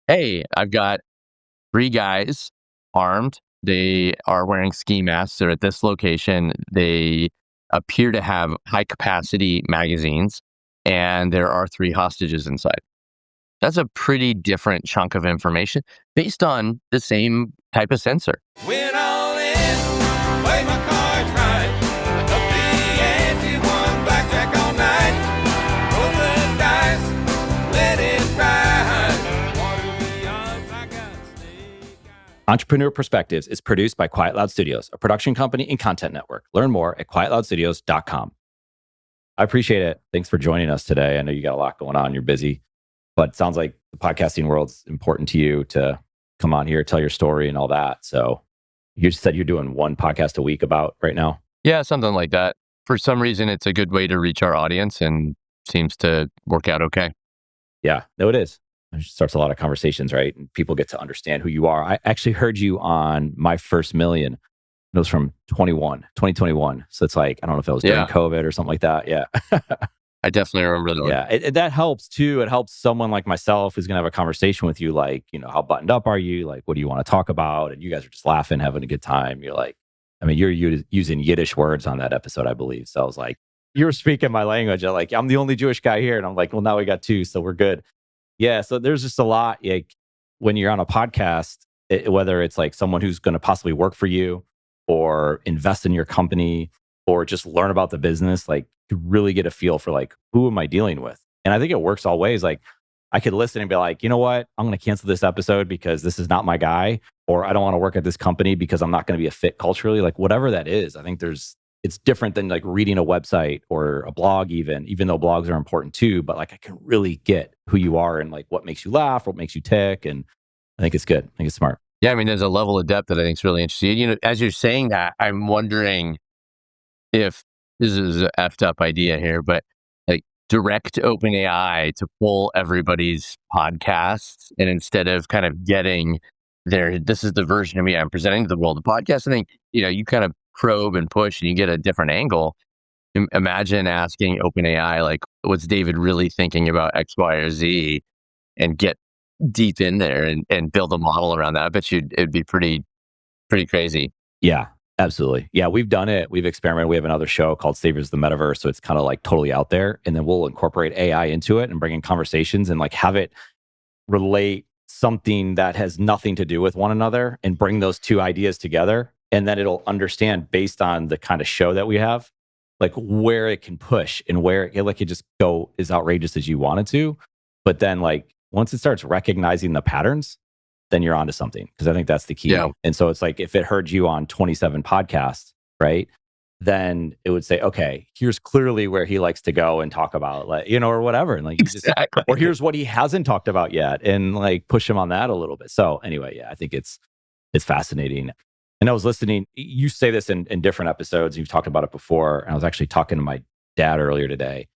hey, I've got 3 guys armed. They are wearing ski masks. They're at this location. They appear to have high capacity magazines, and there are 3 hostages inside. That's a pretty different chunk of information based on the same type of sensor. Win all in, play my cards right. Up the ante, one blackjack all night. Roll the dice, let it ride. Water the odds, I got snake eyes. Entrepreneur Perspectives is produced by QuietLoud Studios, a production company and content network. Learn more at QuietLoudStudios.com. I appreciate it. Thanks for joining us today. I know you got a lot going on. You're busy. But it sounds like the podcasting world's important to you to come on here, tell your story and all that. So you said you're doing 1 podcast a week about right now? Yeah, something like that. For some reason, it's a good way to reach our audience and seems to work out okay. Yeah, no, it is. It starts a lot of conversations, right? And people get to understand who you are. I actually heard you on My First Million. It was from 2021. So it's like, I don't know if it was during COVID or something like that. Yeah. I definitely remember that one. Yeah, that helps too. It helps someone like myself who's going to have a conversation with you, like, how buttoned up are you? Like, what do you want to talk about? And you guys are just laughing, having a good time. You're like, you're using Yiddish words on that episode, I believe. So I was like, you were speaking my language. I'm like, I'm the only Jewish guy here. And I'm like, well, now we got 2, so we're good. Yeah, so there's just a lot. Like, when you're on a podcast, whether it's like someone who's going to possibly work for you or invest in your company or just learn about the business, like, to really get a feel for like, who am I dealing with? And I think it works all ways. Like, I could listen and be like, you know what? I'm going to cancel this episode because this is not my guy, or I don't want to work at this company because I'm not going to be a fit culturally. Like, whatever that is, I think it's different than like reading a website or a blog, even though blogs are important too. But like, I can really get who you are and like what makes you laugh, what makes you tick. And I think it's good. I think it's smart. Yeah, there's a level of depth that I think is really interesting. As you're saying that, I'm wondering if this is an effed up idea here, but like direct OpenAI to pull everybody's podcasts, and instead of kind of getting this is the version of me I'm presenting to the world. The podcast, I think, you kind of probe and push and you get a different angle. Imagine asking OpenAI, like, what's David really thinking about X, Y, or Z, and get deep in there and build a model around that. I bet it'd be pretty crazy. Yeah. Absolutely. Yeah, we've done it. We've experimented. We have another show called Saviors of the Metaverse. So it's kind of like totally out there. And then we'll incorporate AI into it and bring in conversations and like have it relate something that has nothing to do with one another and bring those 2 ideas together. And then it'll understand based on the kind of show that we have, like where it can push and where it can just go as outrageous as you want it to. But then like once it starts recognizing the patterns, then you're onto something. Because I think that's the key. Yeah. And so it's like, if it heard you on 27 podcasts, right? Then it would say, okay, here's clearly where he likes to go and talk about, like, or whatever. And like, exactly. or here's what he hasn't talked about yet, and like push him on that a little bit. So anyway, yeah, I think it's fascinating. And I was listening, you say this in different episodes, you've talked about it before. And I was actually talking to my dad earlier today,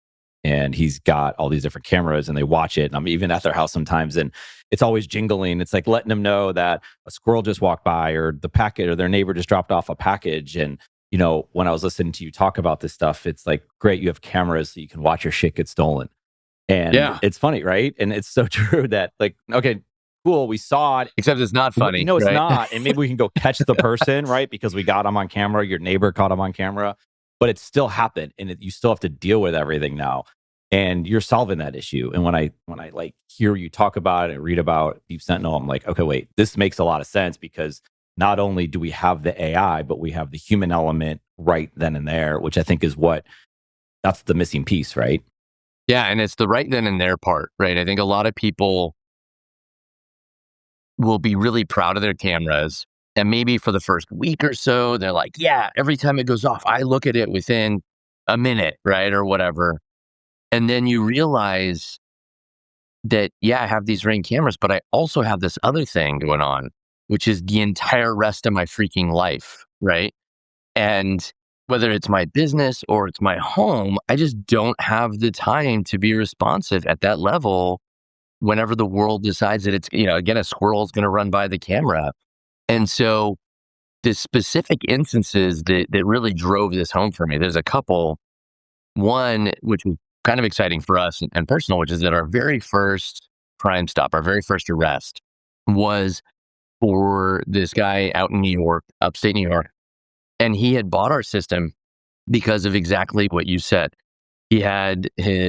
and he's got all these different cameras and they watch it. And I'm even at their house sometimes and it's always jingling. It's like letting them know that a squirrel just walked by, or the packet, or their neighbor just dropped off a package. And, when I was listening to you talk about this stuff, it's like, great, you have cameras so you can watch your shit get stolen. And it's funny, right? And it's so true that like, okay, cool, we saw it. Except it's not funny. No, it's right? not. And maybe we can go catch the person, right? Because we got them on camera, your neighbor caught them on camera. But it still happened, and you still have to deal with everything now. And you're solving that issue. And when I like hear you talk about it and read about Deep Sentinel, I'm like, okay, wait, this makes a lot of sense, because not only do we have the AI, but we have the human element right then and there, which I think is that's the missing piece, right? Yeah, and it's the right then and there part, right? I think a lot of people will be really proud of their cameras. And maybe for the first week or so, they're like, yeah, every time it goes off, I look at it within a minute, right? Or whatever. And then you realize that, yeah, I have these Ring cameras, but I also have this other thing going on, which is the entire rest of my freaking life, right? And whether it's my business or it's my home, I just don't have the time to be responsive at that level whenever the world decides that it's, again, a squirrel's going to run by the camera. And so the specific instances that really drove this home for me, there's a couple. One, which was kind of exciting for us and personal, which is that our very first Crime Stop, our very first arrest, was for this guy out in New York, upstate New York. And he had bought our system because of exactly what you said.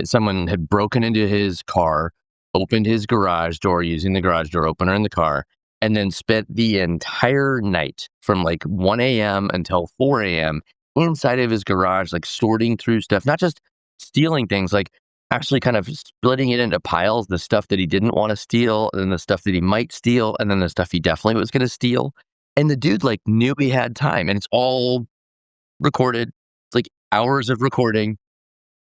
Someone had broken into his car, opened his garage door using the garage door opener in the car, and then spent the entire night from like 1 a.m. until 4 a.m. inside of his garage, like sorting through stuff, not just stealing things, like actually kind of splitting it into piles, the stuff that he didn't want to steal, and then the stuff that he might steal, and then the stuff he definitely was going to steal. And the dude like knew he had time, and it's all recorded. It's like hours of recording.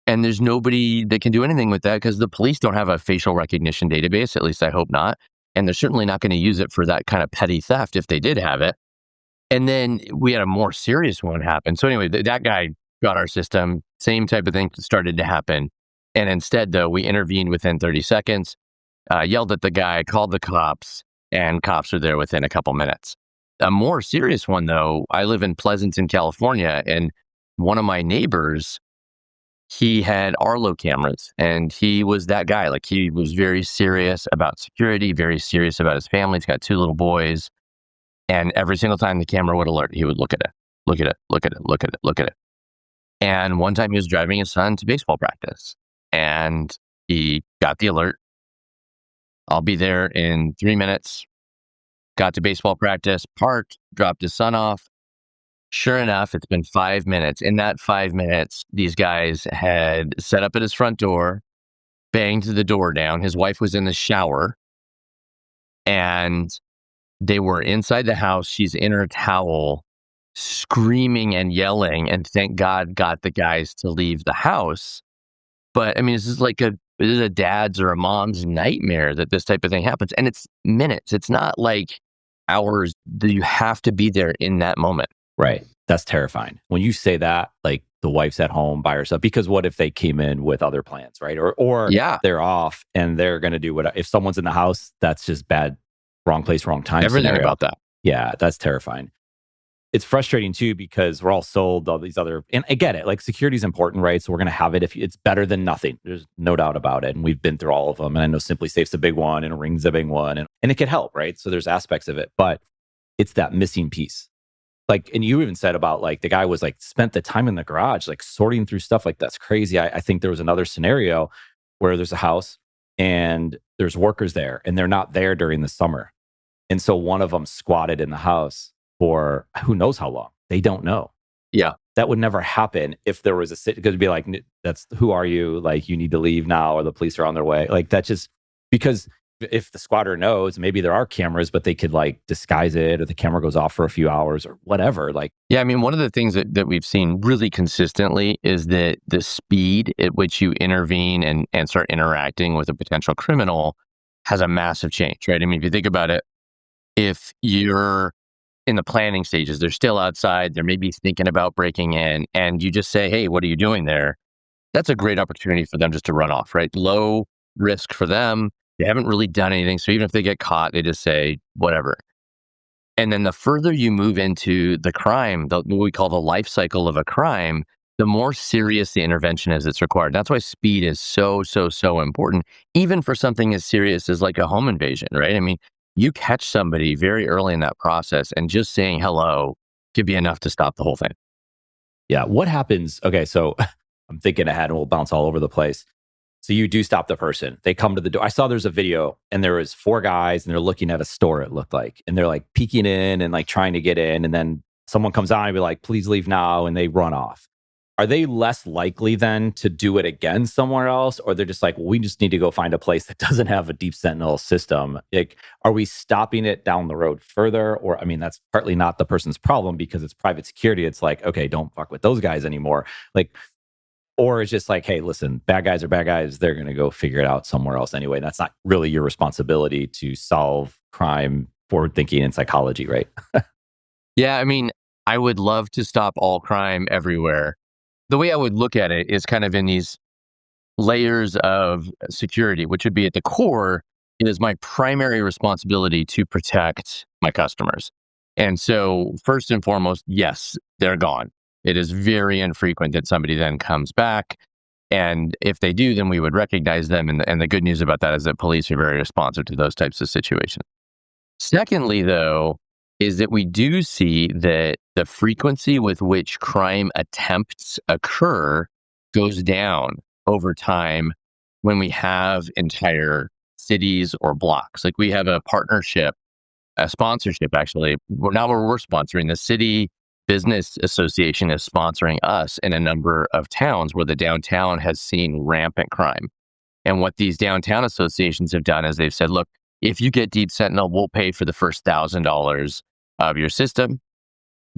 And there's nobody that can do anything with that because the police don't have a facial recognition database, at least I hope not. And they're certainly not going to use it for that kind of petty theft if they did have it. And then we had a more serious one happen. So anyway, that guy got our system, same type of thing started to happen. And instead, though, we intervened within 30 seconds, yelled at the guy, called the cops, and cops were there within a couple minutes. A more serious one, though, I live in Pleasanton, California, and one of my neighbors, he had Arlo cameras, and he was that guy. Like, he was very serious about security, very serious about his family. He's got 2 little boys. And every single time the camera would alert, he would look at it, look at it, look at it, look at it, look at it. And one time he was driving his son to baseball practice, and he got the alert. I'll be there in 3 minutes. Got to baseball practice, parked, dropped his son off. Sure enough, it's been 5 minutes. In that 5 minutes, these guys had set up at his front door, banged the door down. His wife was in the shower, and they were inside the house. She's in her towel, screaming and yelling, and thank God got the guys to leave the house. But I mean, this is a dad's or a mom's nightmare that this type of thing happens. And it's minutes. It's not like hours. You have to be there in that moment. Right. That's terrifying. When you say that, like the wife's at home by herself, because what if they came in with other plans, right? Or Yeah. they're off and they're going to do what, if someone's in the house, that's just bad, wrong place, wrong time. Everything scenario. about that. Yeah, that's terrifying. It's frustrating too, because we're all sold all these other, and I get it, like security is important, right? So we're going to have it if it's better than nothing. There's no doubt about it. And we've been through all of them. And I know Simply Safe's a big one and Ring's a big one, and it could help, right? So there's aspects of it, but it's that missing piece. Like, and you even said about like the guy was like spent the time in the garage, like sorting through stuff. Like, that's crazy. I think there was another scenario where there's a house and there's workers there and they're not there during the summer. And so one of them squatted in the house for who knows how long. They don't know. Yeah. That would never happen if there was because it'd be like, that's who are you? Like, you need to leave now, or the police are on their way. Like, that just, because if the squatter knows, maybe there are cameras, but they could like disguise it, or the camera goes off for a few hours or whatever. Like, yeah, I mean, one of the things that we've seen really consistently is that the speed at which you intervene and start interacting with a potential criminal has a massive change, right? I mean, if you think about it, if you're in the planning stages, they're still outside, they're maybe thinking about breaking in, and you just say, hey, what are you doing there? That's a great opportunity for them just to run off, right? Low risk for them. They haven't really done anything. So even if they get caught, they just say, whatever. And then the further you move into the crime, what we call the life cycle of a crime, the more serious the intervention is that's required. That's why speed is so important, even for something as serious as like a home invasion, right? I mean, you catch somebody very early in that process, and just saying hello could be enough to stop the whole thing. yeah, what happens? Okay, so I'm thinking ahead and we'll bounce all over the place. So you do stop the person. They come to the door. I saw there's a video and there was 4 guys and they're looking at a store, it looked like. And they're like peeking in and like trying to get in. And then someone comes on and be like, please leave now. And they run off. Are they less likely then to do it again somewhere else? Or they're just like, well, we just need to go find a place that doesn't have a Deep Sentinel system. Like, are we stopping it down the road further? Or, I mean, that's partly not the person's problem because it's private security. It's like, okay, don't fuck with those guys anymore. Like, or it's just like, hey, listen, bad guys are bad guys. They're going to go figure it out somewhere else anyway. And that's not really your responsibility to solve crime, forward thinking, and psychology, right? Yeah, I mean, I would love to stop all crime everywhere. The way I would look at it is kind of in these layers of security, which would be at the core, it is my primary responsibility to protect my customers. And so first and foremost, yes, they're gone. It is very infrequent that somebody then comes back. And if they do, then we would recognize them. And the good news about that is that police are very responsive to those types of situations. Secondly, though, is that we do see that the frequency with which crime attempts occur goes down over time when we have entire cities or blocks. Like we have a partnership, a sponsorship actually. Not where we're sponsoring. The City Business Association is sponsoring us in a number of towns where the downtown has seen rampant crime. And what these downtown associations have done is they've said, look, if you get Deep Sentinel, we'll pay for the first $1,000 of your system,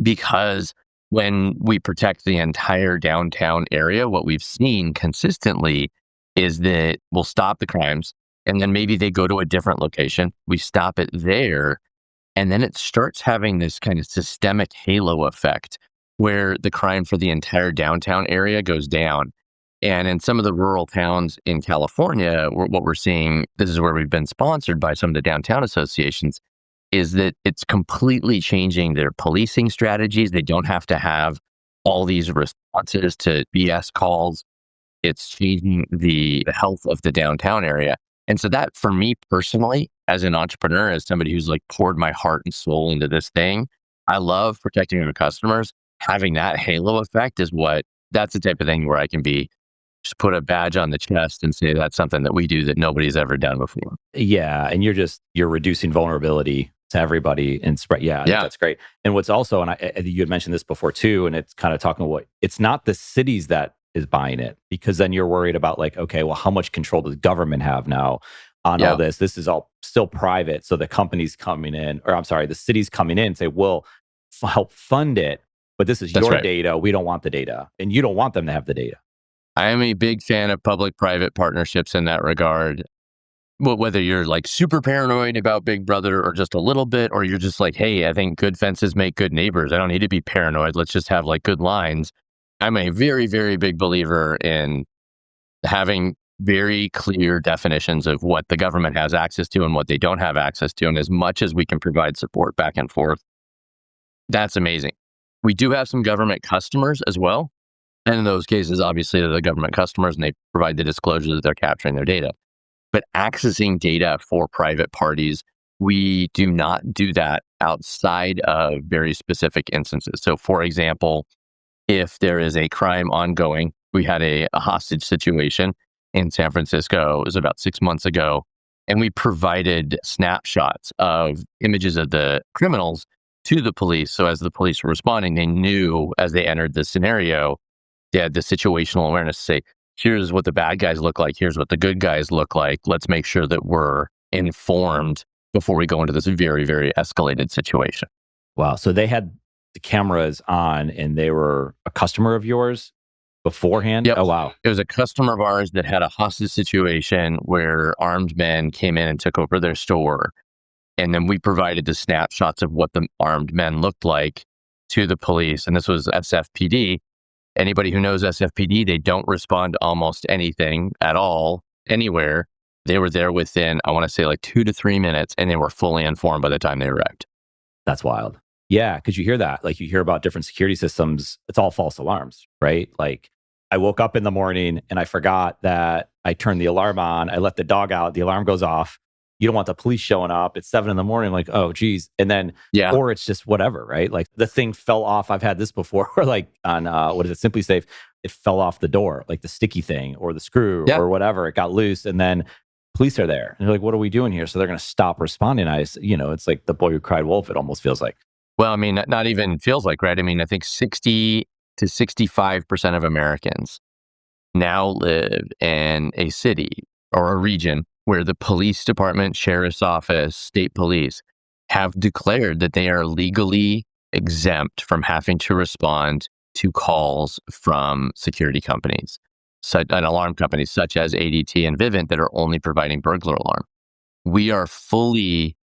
because when we protect the entire downtown area, what we've seen consistently is that we'll stop the crimes and then maybe they go to a different location. We stop it there. And then it starts having this kind of systemic halo effect where the crime for the entire downtown area goes down. And in some of the rural towns in California, what we're seeing, this is where we've been sponsored by some of the downtown associations, is that it's completely changing their policing strategies. They don't have to have all these responses to BS calls. It's changing the health of the downtown area. And so that, for me personally, as an entrepreneur, as somebody who's like poured my heart and soul into this thing, I love protecting our customers. Having that halo effect that's the type of thing where I can just put a badge on the chest and say that's something that we do that nobody's ever done before. Yeah. And you're reducing vulnerability to everybody and spread. Yeah, that's great. And what's also, and I think you had mentioned this before too, and it's kind of talking about it's not the cities that is buying it, because then you're worried about like, okay, well, how much control does government have now on all this? This is all still private. So the companies coming in, or I'm sorry, the cities coming in and say, we'll help fund it, but this is your data. We don't want the data, and you don't want them to have the data. I am a big fan of public-private partnerships in that regard. Well, whether you're like super paranoid about Big Brother or just a little bit, or you're just like, hey, I think good fences make good neighbors. I don't need to be paranoid. Let's just have like good lines. I'm a very, very big believer in having very clear definitions of what the government has access to and what they don't have access to. And as much as we can provide support back and forth, that's amazing. We do have some government customers as well. And in those cases, obviously, they're the government customers and they provide the disclosure that they're capturing their data. But accessing data for private parties, we do not do that outside of very specific instances. So, for example, if there is a crime ongoing, we had a hostage situation in San Francisco, it was about 6 months ago, and we provided snapshots of images of the criminals to the police. So as the police were responding, they knew as they entered the scenario, they had the situational awareness to say, here's what the bad guys look like, here's what the good guys look like. Let's make sure that we're informed before we go into this very, very escalated situation. Wow. So they had the cameras on and they were a customer of yours beforehand? Yep. Oh, wow. It was a customer of ours that had a hostage situation where armed men came in and took over their store. And then we provided the snapshots of what the armed men looked like to the police. And this was SFPD. Anybody who knows SFPD, they don't respond to almost anything at all, anywhere. They were there within, I want to say like 2 to 3 minutes, and they were fully informed by the time they arrived. That's wild. Yeah, because you hear that. Like you hear about different security systems, it's all false alarms, right? Like I woke up in the morning and I forgot that I turned the alarm on. I let the dog out. The alarm goes off. You don't want the police showing up. It's 7 a.m. Like, oh, geez. And then, or it's just whatever, right? Like the thing fell off. I've had this before, or like on, what is it, Simply Safe, it fell off the door, like the sticky thing or the screw or whatever. It got loose. And then police are there. And they're like, what are we doing here? So they're going to stop responding. It's like the boy who cried wolf, it almost feels like. Well, I mean, not even feels like, right? I mean, I think 60 to 65% of Americans now live in a city or a region where the police department, sheriff's office, state police have declared that they are legally exempt from having to respond to calls from security companies, and alarm companies such as ADT and Vivint that are only providing burglar alarm. We are fully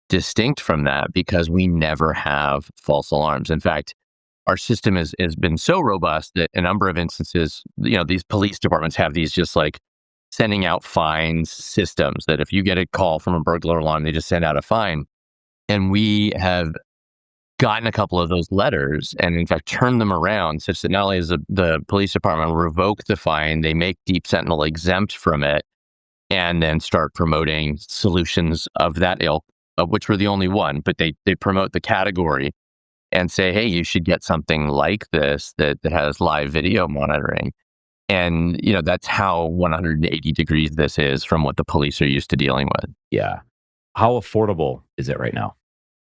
distinct from that because we never have false alarms. In fact, our system has been so robust that a number of instances, these police departments have these just like sending out fines systems that if you get a call from a burglar alarm, they just send out a fine. And we have gotten a couple of those letters and in fact turned them around such that not only does the police department revoke the fine, they make Deep Sentinel exempt from it and then start promoting solutions of that ilk, of which we're the only one, but they promote the category and say, hey, you should get something like this that has live video monitoring. And, that's how 180 degrees this is from what the police are used to dealing with. Yeah. How affordable is it right now?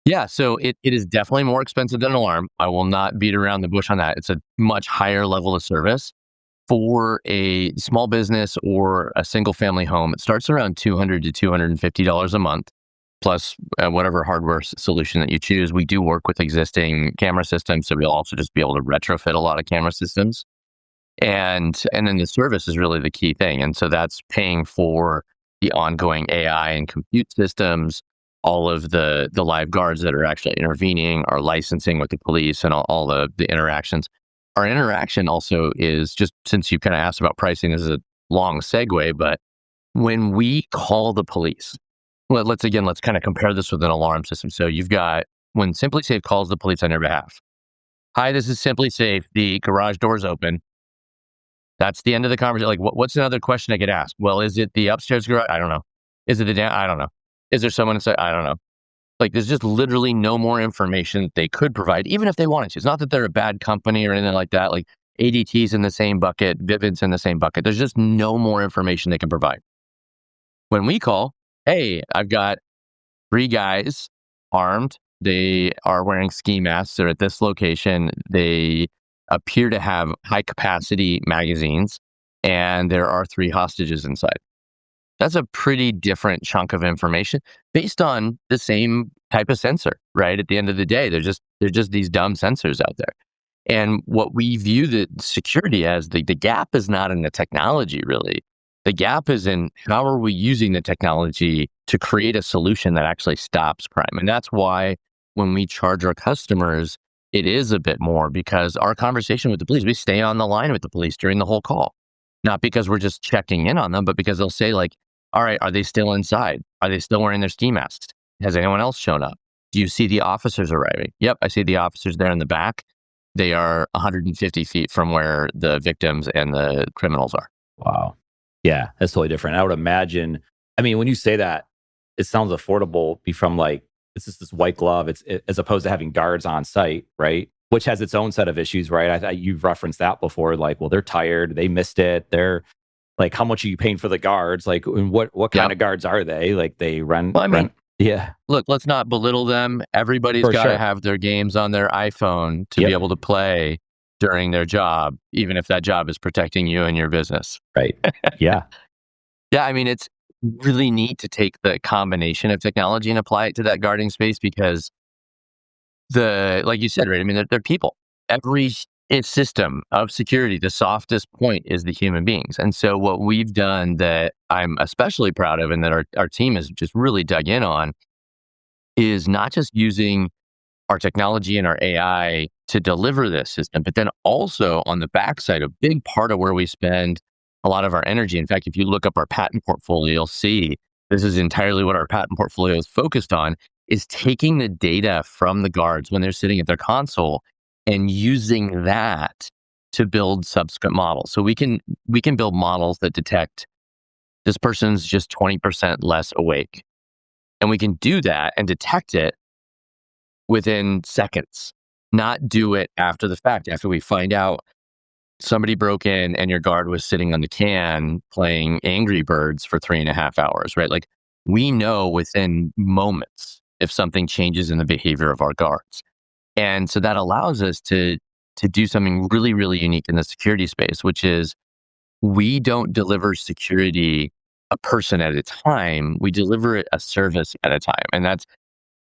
Yeah, so it is definitely more expensive than an alarm. I will not beat around the bush on that. It's a much higher level of service. For a small business or a single family home, it starts around $200 to $250 a month, plus whatever hardware solution that you choose. We do work with existing camera systems, so we'll also just be able to retrofit a lot of camera systems. And then the service is really the key thing. And so that's paying for the ongoing AI and compute systems, all of the live guards that are actually intervening, our licensing with the police, and all the interactions. Our interaction also is, just since you kind of asked about pricing, this is a long segue, but when we call the police, let's kind of compare this with an alarm system. So you've got, when SimpliSafe calls the police on your behalf, hi, this is SimpliSafe, the garage door's open. That's the end of the conversation. Like, what's another question I could ask? Well, is it the upstairs garage? I don't know. Is it the down? I don't know. Is there someone inside? I don't know. Like, there's just literally no more information that they could provide, even if they wanted to. It's not that they're a bad company or anything like that. Like, ADT's in the same bucket, Vivint's in the same bucket. There's just no more information they can provide. When we call, hey, I've got 3 guys armed. They are wearing ski masks. They're at this location. They appear to have high capacity magazines, and there are 3 hostages inside. That's a pretty different chunk of information based on the same type of sensor, right? At the end of the day, they're just these dumb sensors out there. And what we view the security as, the gap is not in the technology, really. The gap is in how are we using the technology to create a solution that actually stops crime. And that's why when we charge our customers, it is a bit more, because our conversation with the police, we stay on the line with the police during the whole call. Not because we're just checking in on them, but because they'll say, like, all right, are they still inside? Are they still wearing their ski masks? Has anyone else shown up? Do you see the officers arriving? Yep, I see the officers there in the back. They are 150 feet from where the victims and the criminals are. Wow. Yeah, that's totally different. I would imagine, I mean, when you say that, it sounds affordable from like, it's just this white glove. It's as opposed to having guards on site, right? Which has its own set of issues, right? You've referenced that before. Like, well, they're tired. They missed it. They're like, how much are you paying for the guards? Like, and what kind of guards are they? Like, they run. Well, I mean, yeah. Look, let's not belittle them. Everybody's got to have their games on their iPhone to be able to play during their job, even if that job is protecting you and your business. Right. Yeah. Yeah. I mean, it's really neat to take the combination of technology and apply it to that guarding space, because like you said, right? I mean, they're people. Every system of security, the softest point is the human beings. And so what we've done that I'm especially proud of, and that our team has just really dug in on, is not just using our technology and our AI to deliver this system, but then also on the backside, a big part of where we spend a lot of our energy. In fact, if you look up our patent portfolio, you'll see this is entirely what our patent portfolio is focused on, is taking the data from the guards when they're sitting at their console and using that to build subsequent models. So we can build models that detect this person's just 20% less awake. And we can do that and detect it within seconds, not do it after the fact, after we find out somebody broke in and your guard was sitting on the can playing Angry Birds for 3.5 hours, right? Like, we know within moments if something changes in the behavior of our guards. And so that allows us to do something really, really unique in the security space, which is we don't deliver security a person at a time. We deliver it a service at a time. And that's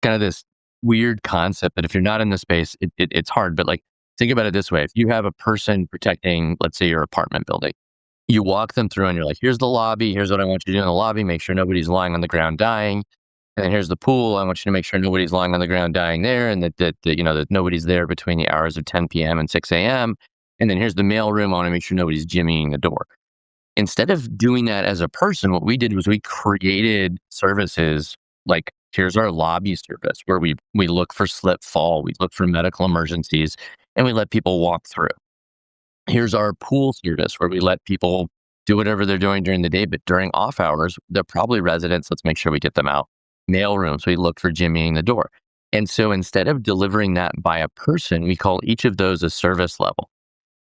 kind of this weird concept that if you're not in the space, it's hard. But like, think about it this way. If you have a person protecting, let's say, your apartment building, you walk them through and you're like, here's the lobby. Here's what I want you to do in the lobby. Make sure nobody's lying on the ground dying. And then here's the pool. I want you to make sure nobody's lying on the ground dying there, and that nobody's there between the hours of 10 p.m. and 6 a.m. And then here's the mail room. I want to make sure nobody's jimmying the door. Instead of doing that as a person, what we did was we created services like Here's our lobby service where we look for slip fall, we look for medical emergencies, and we let people walk through. Here's our pool service where we let people do whatever they're doing during the day, but during off hours, they're probably residents. Let's make sure we get them out. Mail rooms, we look for jimmying the door. And so instead of delivering that by a person, we call each of those a service level.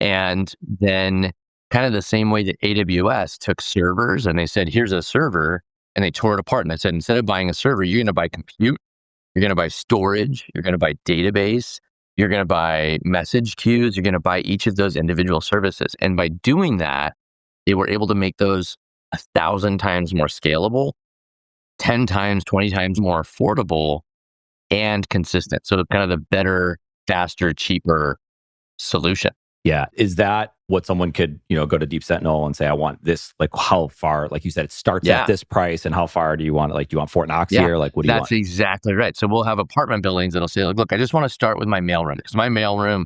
And then kind of the same way that AWS took servers and they said, here's a server, and they tore it apart. And I said, instead of buying a server, you're going to buy compute, you're going to buy storage, you're going to buy database, you're going to buy message queues, you're going to buy each of those individual services. And by doing that, they were able to make those 1,000 times more scalable, 10 times, 20 times more affordable and consistent. So kind of the better, faster, cheaper solution. Yeah. Is that what someone could, go to Deep Sentinel and say, I want this, like how far, like you said, it starts at this price, and how far do you want it? Like, do you want Fort Knox here? Like, what do you want? That's exactly right. So we'll have apartment buildings that'll say, like, look, I just want to start with my mailroom because my mailroom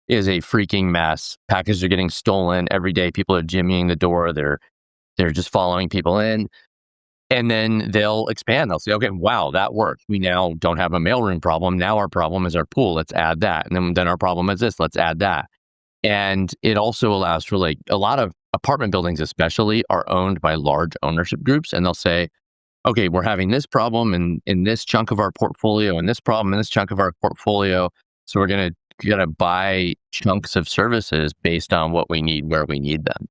is a freaking mess. Packages are getting stolen every day. People are jimmying the door. They're just following people in. And then they'll expand. They'll say, okay, wow, that worked. We now don't have a mailroom problem. Now our problem is our pool. Let's add that. And then our problem is this. Let's add that. And it also allows for, like, a lot of apartment buildings especially are owned by large ownership groups. And they'll say, okay, we're having this problem in this chunk of our portfolio and this problem in this chunk of our portfolio. So we're going to buy chunks of services based on what we need, where we need them.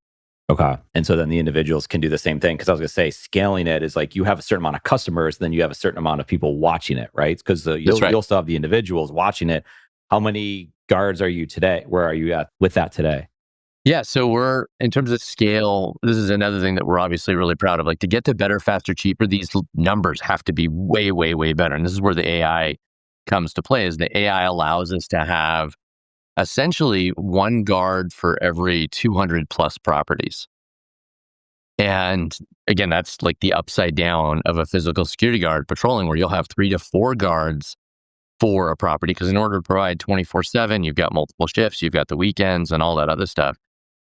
Okay. And so then the individuals can do the same thing. Because I was going to say, scaling it is like you have a certain amount of customers, then you have a certain amount of people watching it, right? Because you'll still have the individuals watching it. How many guards are you today? Where are you at with that today? Yeah. So we're, in terms of scale, this is another thing that we're obviously really proud of. Like, to get to better, faster, cheaper, these numbers have to be way, way, way better. And this is where the AI comes to play, is the AI allows us to have essentially one guard for every 200 plus properties. And again, that's like the upside down of a physical security guard patrolling, where you'll have 3 to 4 guards for a property. Because in order to provide 24/7, you've got multiple shifts, you've got the weekends and all that other stuff.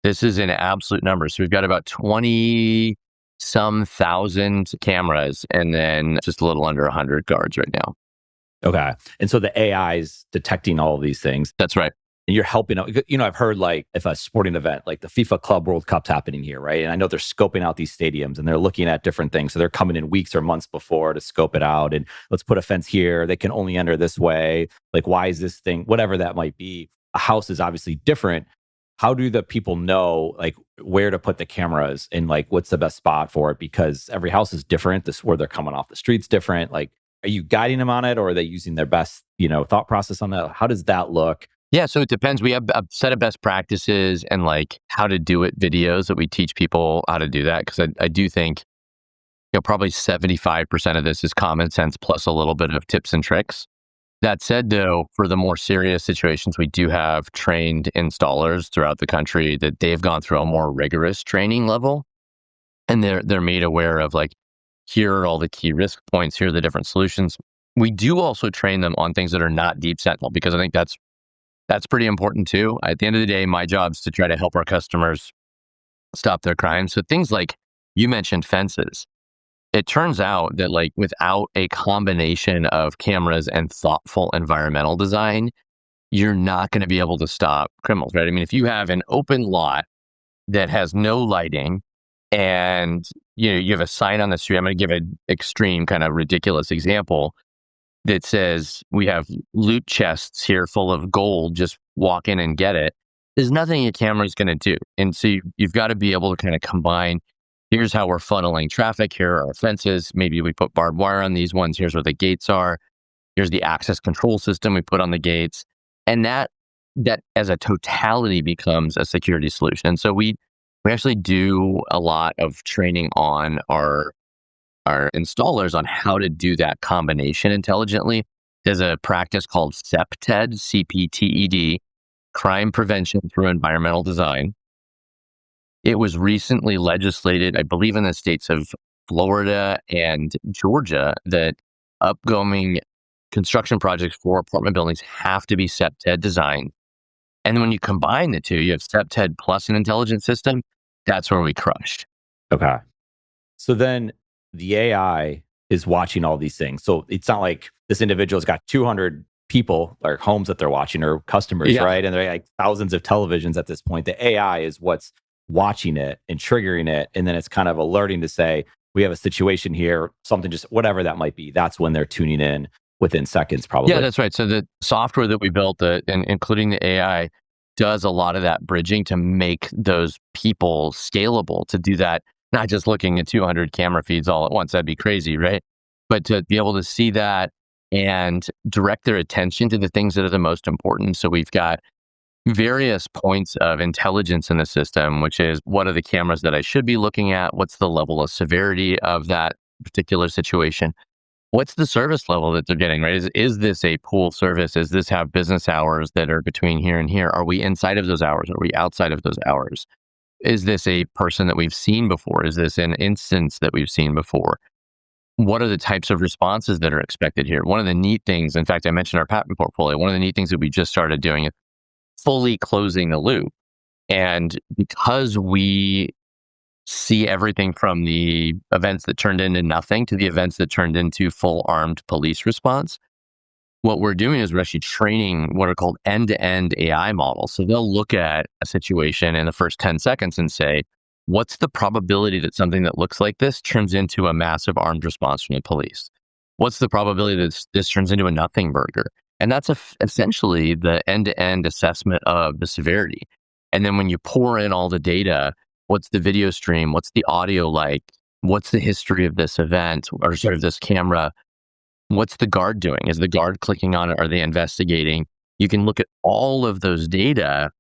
This is an absolute number. So we've got about 20 some thousand cameras and then just a little under 100 guards right now. Okay. And so the AI is detecting all of these things. That's right. And you're helping out. I've heard, like, if a sporting event, like the FIFA Club World Cup's happening here, right? And I know they're scoping out these stadiums and they're looking at different things. So they're coming in weeks or months before to scope it out. And let's put a fence here. They can only enter this way. Like, why is this thing, whatever that might be? A house is obviously different. How do the people know, like, where to put the cameras and, like, what's the best spot for it? Because every house is different. This, where they're coming off the street's different. Like, are you guiding them on it, or are they using their best, thought process on that? How does that look? Yeah, so it depends. We have a set of best practices and, like, how to do it videos that we teach people how to do that. Because I do think, probably 75% of this is common sense plus a little bit of tips and tricks. That said, though, for the more serious situations, we do have trained installers throughout the country that they've gone through a more rigorous training level. And they're made aware of, like, here are all the key risk points, here are the different solutions. We do also train them on things that are not Deep Sentinel, because I think that's pretty important too. At the end of the day, my job is to try to help our customers stop their crimes. So things like you mentioned fences. It turns out that, like, without a combination of cameras and thoughtful environmental design, you're not going to be able to stop criminals, right? I mean, if you have an open lot that has no lighting and you have a sign on the street, I'm going to give an extreme kind of ridiculous example that says we have loot chests here full of gold, just walk in and get it. There's nothing a camera is going to do. And so you've got to be able to kind of combine, here's how we're funneling traffic, here are our fences, maybe we put barbed wire on these ones, here's where the gates are, here's the access control system we put on the gates. And that as a totality becomes a security solution. And so we actually do a lot of training on our installers on how to do that combination intelligently. There's a practice called CPTED, CPTED, Crime Prevention Through Environmental Design. It was recently legislated, I believe, in the states of Florida and Georgia, that upcoming construction projects for apartment buildings have to be CPTED designed. And then when you combine the two, you have CPTED plus an intelligent system. That's where we crushed. Okay. So then the AI is watching all these things. So it's not like this individual's got 200 people or homes that they're watching or customers, right? And they're like thousands of televisions at this point. The AI is what's watching it and triggering it. And then it's kind of alerting to say, we have a situation here, something, just whatever that might be. That's when they're tuning in within seconds, probably. Yeah, that's right. So the software that we built, and including the AI, does a lot of that bridging to make those people scalable to do that, not just looking at 200 camera feeds all at once. That'd be crazy, right? But to be able to see that and direct their attention to the things that are the most important. So we've got various points of intelligence in the system, which is, what are the cameras that I should be looking at? What's the level of severity of that particular situation? What's the service level that they're getting, right? Is this a pool service? Does this have business hours that are between here and here? Are we inside of those hours? Are we outside of those hours? Is this a person that we've seen before? Is this an instance that we've seen before? What are the types of responses that are expected here? One of the neat things, in fact, I mentioned our patent portfolio. One of the neat things that we just started doing is fully closing the loop. And because we see everything from the events that turned into nothing to the events that turned into full armed police response, what we're doing is we're actually training what are called end-to-end AI models. So they'll look at a situation in the first 10 seconds and say, what's the probability that something that looks like this turns into a massive armed response from the police? What's the probability that this turns into a nothing burger? And that's essentially the end-to-end assessment of the severity. And then when you pour in all the data, what's the video stream? What's the audio like? What's the history of this event or sort of this camera? What's the guard doing? Is the guard clicking on it? Are they investigating? You can look at all of those data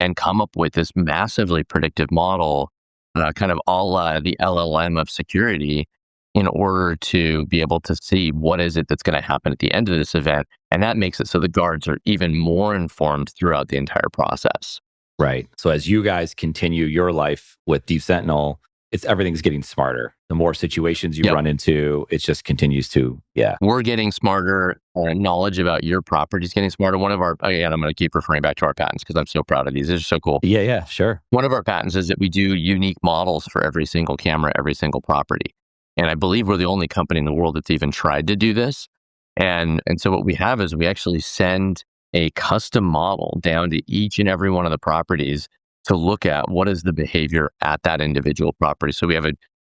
and come up with this massively predictive model, kind of a la the LLM of security, in order to be able to see what is it that's going to happen at the end of this event. And that makes it so the guards are even more informed throughout the entire process. Right. So as you guys continue your life with Deep Sentinel, everything's getting smarter. The more situations you run into, it just continues to, We're getting smarter. Our knowledge about your property is getting smarter. One of our, again, I'm going to keep referring back to our patents because I'm so proud of these. They're so cool. Yeah, sure. One of our patents is that we do unique models for every single camera, every single property. And I believe we're the only company in the world that's even tried to do this. And so what we have is we actually send a custom model down to each and every one of the properties to look at what is the behavior at that individual property. So we have a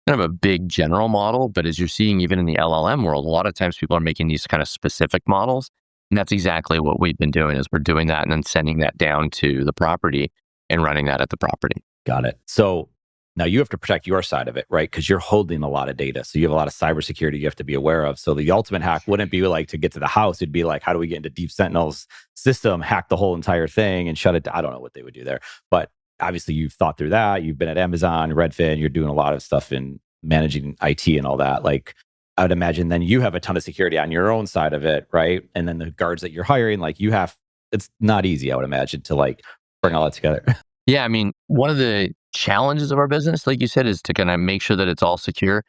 kind of a big general model, but as you're seeing even in the LLM world, a lot of times people are making these kind of specific models. And that's exactly what we've been doing, is we're doing that and then sending that down to the property and running that at the property. Got it. So now you have to protect your side of it, right? Because you're holding a lot of data. So you have a lot of cybersecurity you have to be aware of. So the ultimate hack wouldn't be like to get to the house. It'd be like, how do we get into Deep Sentinel's system, hack the whole entire thing and shut it down? I don't know what they would do there. But obviously you've thought through that. You've been at Amazon, Redfin, you're doing a lot of stuff in managing IT and all that. Like, I would imagine then you have a ton of security on your own side of it, right? And then the guards that you're hiring, like it's not easy, I would imagine, to like bring all that together. Yeah, I mean, one of the challenges of our business, like you said, is to kind of make sure that it's all secure.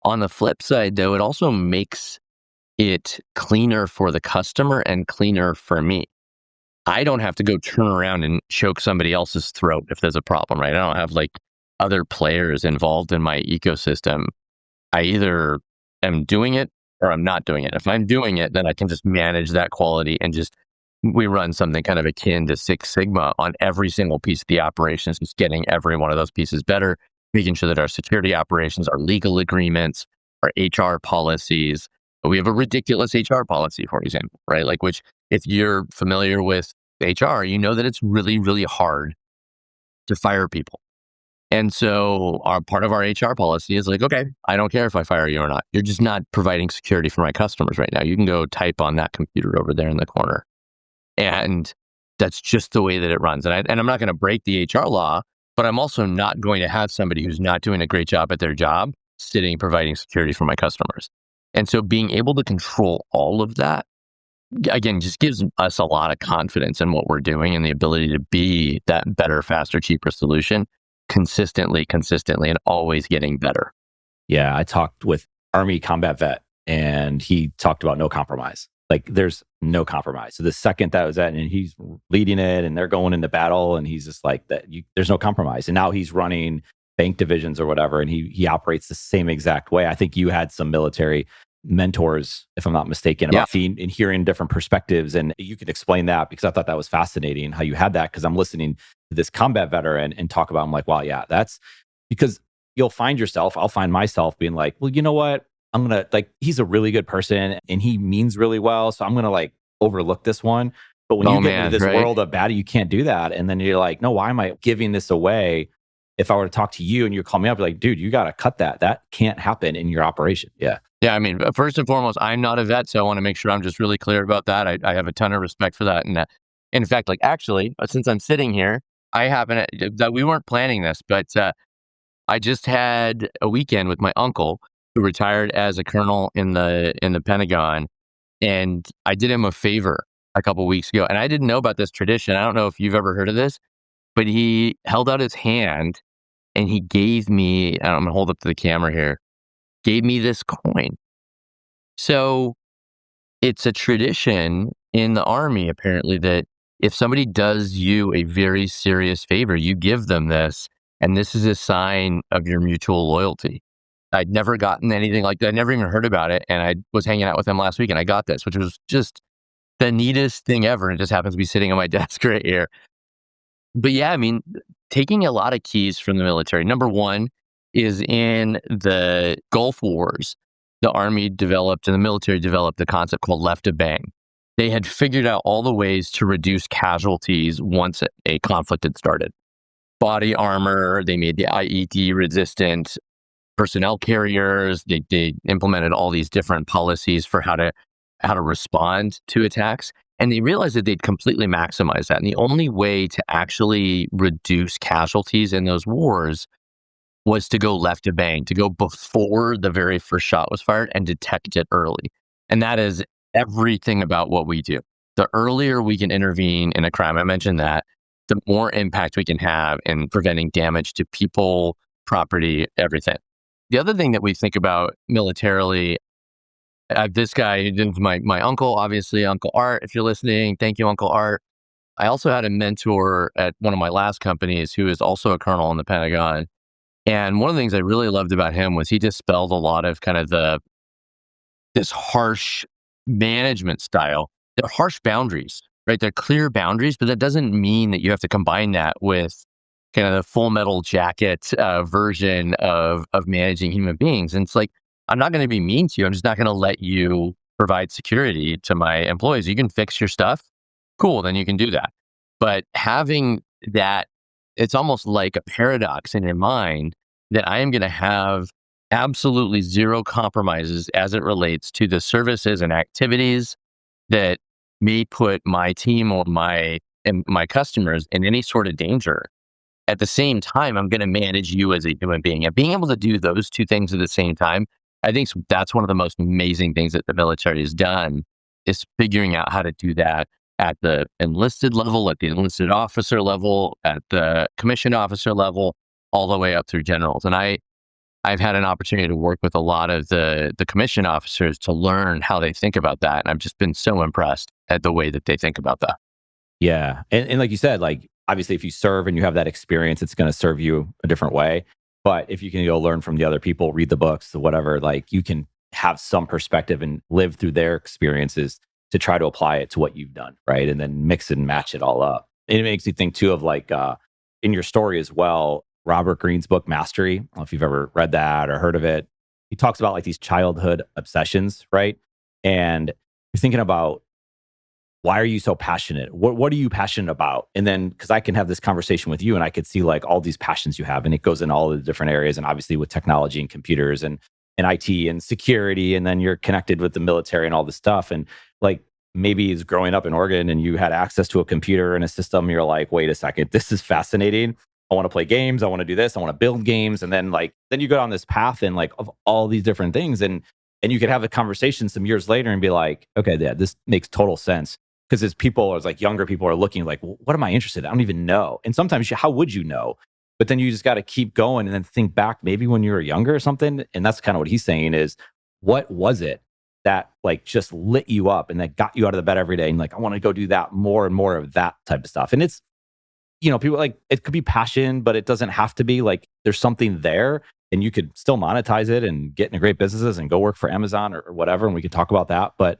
On the flip side, though, it also makes it cleaner for the customer and cleaner for me. I don't have to go turn around and choke somebody else's throat if there's a problem, right? I don't have like other players involved in my ecosystem. I either am doing it or I'm not doing it. If I'm doing it, then I can just manage that quality and we run something kind of akin to Six Sigma on every single piece of the operations, just getting every one of those pieces better, making sure that our security operations, our legal agreements, our HR policies. We have a ridiculous HR policy, for example, right? Like, which if you're familiar with HR, you know that it's really, really hard to fire people. And so part of our HR policy is like, okay, I don't care if I fire you or not. You're just not providing security for my customers right now. You can go type on that computer over there in the corner. And that's just the way that it runs. And I'm not going to break the HR law, but I'm also not going to have somebody who's not doing a great job at their job sitting providing security for my customers. And so being able to control all of that, again, just gives us a lot of confidence in what we're doing and the ability to be that better, faster, cheaper solution consistently, and always getting better. Yeah, I talked with Army combat vet and he talked about no compromise. Like, there's no compromise. So the second that was and he's leading it and they're going into battle and he's just like, there's no compromise. And now he's running bank divisions or whatever, and he operates the same exact way. I think you had some military mentors, if I'm not mistaken, Yeah. about seeing and hearing different perspectives. And you could explain that, because I thought that was fascinating how you had that, because I'm listening to this combat veteran and talk about, I'm like, wow, yeah, that's because you'll find yourself, I'll find myself being like, well, you know what? I'm going to like, he's a really good person and he means really well. So I'm going to like overlook this one. But when Oh you get into man, this right? world of battle, you can't do that. And then you're like, no, why am I giving this away? If I were to talk to you and you call me up, you're like, dude, you got to cut that. That can't happen in your operation. Yeah. Yeah, I mean, first and foremost, I'm not a vet, so I want to make sure I'm just really clear about that. I have a ton of respect for that. And in fact, like actually, since I'm sitting here, I happen to, that we weren't planning this, but I just had a weekend with my uncle who retired as a colonel in the Pentagon, and I did him a favor a couple weeks ago, and I didn't know about this tradition. I don't know if you've ever heard of this, but he held out his hand and he gave me. I'm gonna hold up to the camera here. Gave me this coin. So it's a tradition in the Army, apparently, that if somebody does you a very serious favor, you give them this, and this is a sign of your mutual loyalty. I'd never gotten anything like that. I never even heard about it. And I was hanging out with him last week and I got this, which was just the neatest thing ever. It just happens to be sitting on my desk right here. But yeah, I mean, taking a lot of keys from the military. Number one is in the Gulf Wars, the Army developed and the military developed the concept called left of bang. They had figured out all the ways to reduce casualties once a conflict had started. Body armor, they made the IED resistant personnel carriers. They implemented all these different policies for how to respond to attacks. And they realized that they'd completely maximize that. And the only way to actually reduce casualties in those wars was to go left of bang, to go before the very first shot was fired and detect it early. And that is everything about what we do. The earlier we can intervene in a crime, I mentioned that, the more impact we can have in preventing damage to people, property, everything. The other thing that we think about militarily, this guy, my uncle, obviously, Uncle Art, if you're listening, thank you, Uncle Art. I also had a mentor at one of my last companies who is also a colonel in the Pentagon. And one of the things I really loved about him was he dispelled a lot of kind of this harsh management style. They're harsh boundaries, right? They're clear boundaries, but that doesn't mean that you have to combine that with kind of the Full Metal Jacket version of managing human beings. And it's like, I'm not going to be mean to you. I'm just not going to let you provide security to my employees. You can fix your stuff. Cool, then you can do that. But having that, it's almost like a paradox in your mind that I am going to have absolutely zero compromises as it relates to the services and activities that may put my team or my customers in any sort of danger. At the same time, I'm going to manage you as a human being. And being able to do those two things at the same time, I think that's one of the most amazing things that the military has done, is figuring out how to do that at the enlisted level, at the enlisted officer level, at the commissioned officer level, all the way up through generals. And I've had an opportunity to work with a lot of the commissioned officers to learn how they think about that. And I've just been so impressed at the way that they think about that. Yeah. And like you said, like, obviously, if you serve and you have that experience, it's going to serve you a different way. But if you can go learn from the other people, read the books, whatever, like you can have some perspective and live through their experiences to try to apply it to what you've done, right? And then mix and match it all up. And it makes me think too of like in your story as well, Robert Greene's book, Mastery. I don't know if you've ever read that or heard of it. He talks about like these childhood obsessions, right? And you're thinking about, why are you so passionate? What are you passionate about? And then, because I can have this conversation with you and I could see like all these passions you have, and it goes in all the different areas. And obviously with technology and computers and IT and security, and then you're connected with the military and all this stuff. And like maybe it's growing up in Oregon and you had access to a computer and a system. You're like, wait a second, this is fascinating. I want to play games. I want to do this. I want to build games. And then then you go down this path and like of all these different things. And you could have a conversation some years later and be like, okay, yeah, this makes total sense. Because as people, as like younger people are looking like, well, what am I interested in? I don't even know. And sometimes how would you know? But then you just got to keep going and then think back maybe when you were younger or something. And that's kind of what he's saying is, what was it that like just lit you up and that got you out of the bed every day? And like, I want to go do that, more and more of that type of stuff. And it's, people like, it could be passion, but it doesn't have to be. Like there's something there. and you could still monetize it and get into great businesses and go work for Amazon or whatever. And we could talk about that. But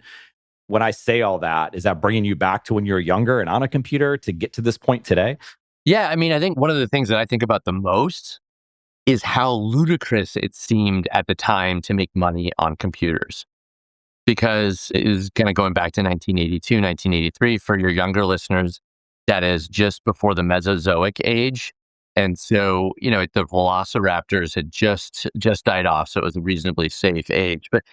when I say all that, is that bringing you back to when you were younger and on a computer to get to this point today? Yeah, I mean, I think one of the things that I think about the most is how ludicrous it seemed at the time to make money on computers. Because it is kind of going back to 1982, 1983 for your younger listeners, that is just before the Mesozoic age. And so, the velociraptors had just died off, so it was a reasonably safe age. But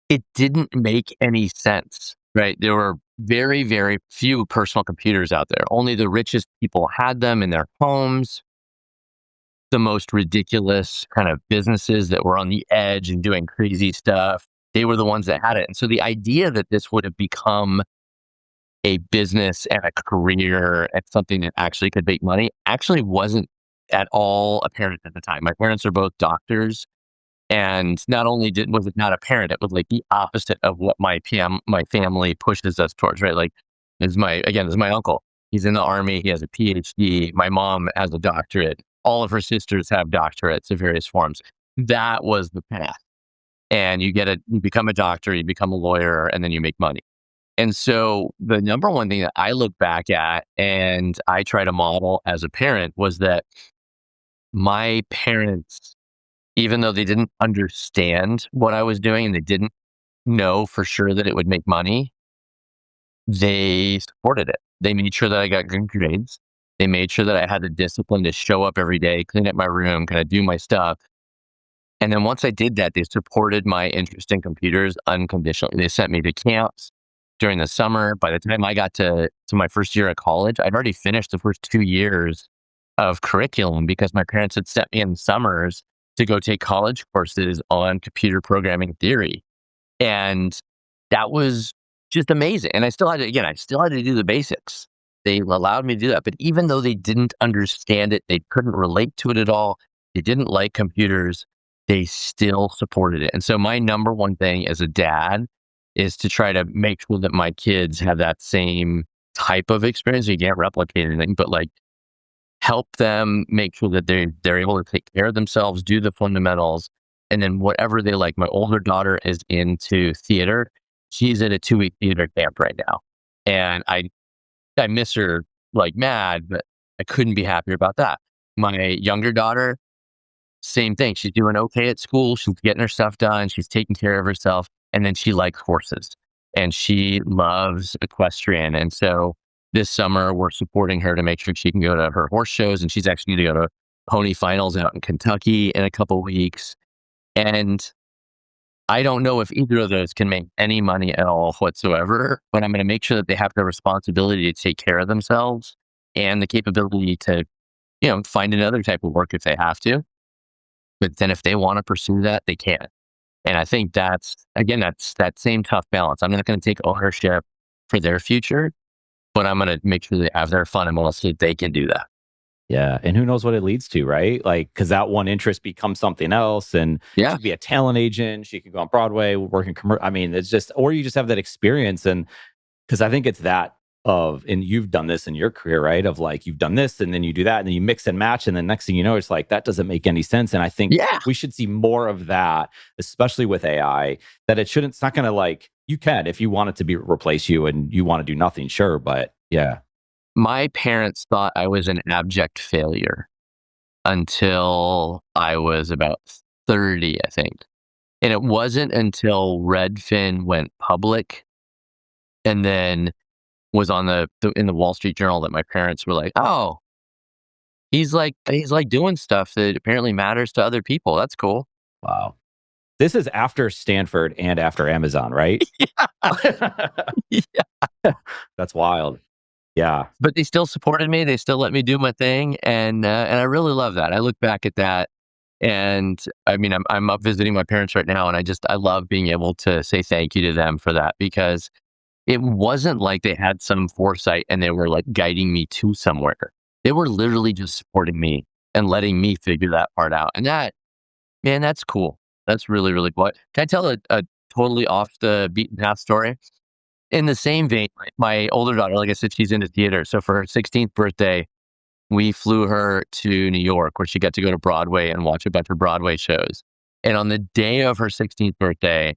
it didn't make any sense, right? There were very, very few personal computers out there. Only the richest people had them in their homes. The most ridiculous kind of businesses that were on the edge and doing crazy stuff, they were the ones that had it. And so the idea that this would have become a business and a career and something that actually could make money actually wasn't at all apparent at the time. My parents are both doctors. And not only was it not apparent, it was like the opposite of what my family pushes us towards, right? Like, this is my uncle. He's in the army. He has a PhD. My mom has a doctorate. All of her sisters have doctorates of various forms. That was the path. And you become a doctor, you become a lawyer, and then you make money. And so the number one thing that I look back at and I try to model as a parent was that my parents, even though they didn't understand what I was doing and they didn't know for sure that it would make money, they supported it. They made sure that I got good grades. They made sure that I had the discipline to show up every day, clean up my room, kind of do my stuff. And then once I did that, they supported my interest in computers unconditionally. They sent me to camps during the summer. By the time I got to my first year at college, I'd already finished the first 2 years of curriculum because my parents had sent me in summers to go take college courses on computer programming theory. And that was just amazing. And I still had to do the basics. They allowed me to do that. But even though they didn't understand it, they couldn't relate to it at all, they didn't like computers, they still supported it. And so my number one thing as a dad is to try to make sure that my kids have that same type of experience. You can't replicate anything, but like help them make sure that they're able to take care of themselves, do the fundamentals, and then whatever they like. My older daughter is into theater. She's at a 2-week theater camp right now. And I miss her like mad, but I couldn't be happier about that. My younger daughter, same thing. She's doing okay at school. She's getting her stuff done. She's taking care of herself. And then she likes horses and she loves equestrian. And so this summer, we're supporting her to make sure she can go to her horse shows. And she's actually going to go to pony finals out in Kentucky in a couple weeks. And I don't know if either of those can make any money at all whatsoever, but I'm going to make sure that they have the responsibility to take care of themselves and the capability to, find another type of work if they have to. But then if they want to pursue that, they can. And I think that's that same tough balance. I'm not going to take ownership for their future, but I'm going to make sure they have their fun and want to see if they can do that. Yeah. And who knows what it leads to, right? Like, because that one interest becomes something else. And she could be a talent agent. She could go on Broadway, work in commercial. I mean, it's just, or you just have that experience. And because I think it's that and you've done this in your career, right? Of like, you've done this and then you do that and then you mix and match. And then next thing you know, it's like, that doesn't make any sense. And I think we should see more of that, especially with AI, that it's not going to like, you can, if you want it to replace you and you want to do nothing, sure. But yeah. My parents thought I was an abject failure until I was about 30, I think. And it wasn't until Redfin went public and then was on in the Wall Street Journal that my parents were like, "Oh, he's like doing stuff that apparently matters to other people. That's cool." Wow. This is after Stanford and after Amazon, right? Yeah. That's wild. Yeah. But they still supported me. They still let me do my thing. And I really love that. I look back at that and I mean, I'm up visiting my parents right now. And I love being able to say thank you to them for that because it wasn't like they had some foresight and they were like guiding me to somewhere. They were literally just supporting me and letting me figure that part out. And that's cool. That's really, really cool. Can I tell a totally off the beaten path story? In the same vein, my older daughter, like I said, she's into theater. So for her 16th birthday, we flew her to New York where she got to go to Broadway and watch a bunch of Broadway shows. And on the day of her 16th birthday,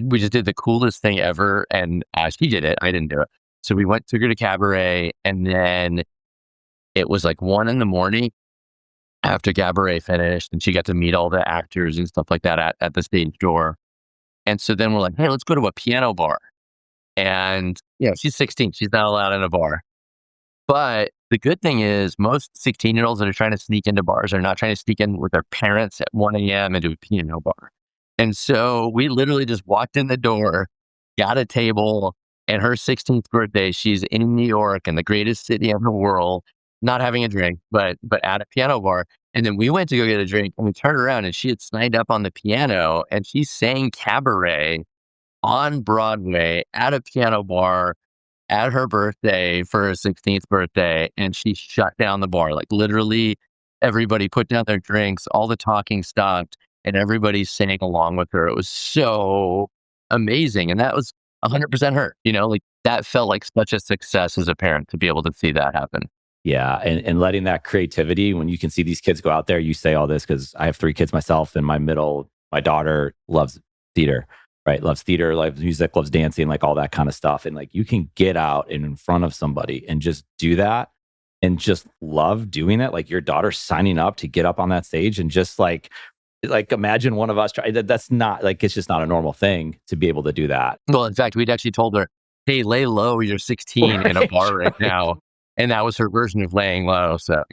we just did the coolest thing ever. And she did it. I didn't do it. So we took her to Cabaret, and then it was like 1 a.m. after Cabaret finished, and she got to meet all the actors and stuff like that at the stage door. And so then we're like, hey, let's go to a piano bar. And she's 16. She's not allowed in a bar. But the good thing is most 16-year-olds that are trying to sneak into bars are not trying to sneak in with their parents at 1 a.m. into a piano bar. And so we literally just walked in the door, got a table, and her 16th birthday, she's in New York, in the greatest city in the world, not having a drink, but at a piano bar. And then we went to go get a drink, and we turned around, and she had signed up on the piano, and she sang Cabaret on Broadway at a piano bar at her birthday for her 16th birthday. And she shut down the bar. Like literally everybody put down their drinks, all the talking stopped, and everybody sang along with her. It was so amazing. And that was 100% her, like that felt like such a success as a parent to be able to see that happen. Yeah. And letting that creativity, when you can see these kids go out there, you say all this because I have 3 kids myself, and my daughter loves theater, right? Loves theater, loves music, loves dancing, like all that kind of stuff. And like you can get out and in front of somebody and just do that and just love doing it. Like your daughter signing up to get up on that stage and just like imagine one of us try that's not like, it's just not a normal thing to be able to do that. Well, in fact, we'd actually told her, hey, lay low, you're 16 in a bar right now. And that was her version of laying low. So,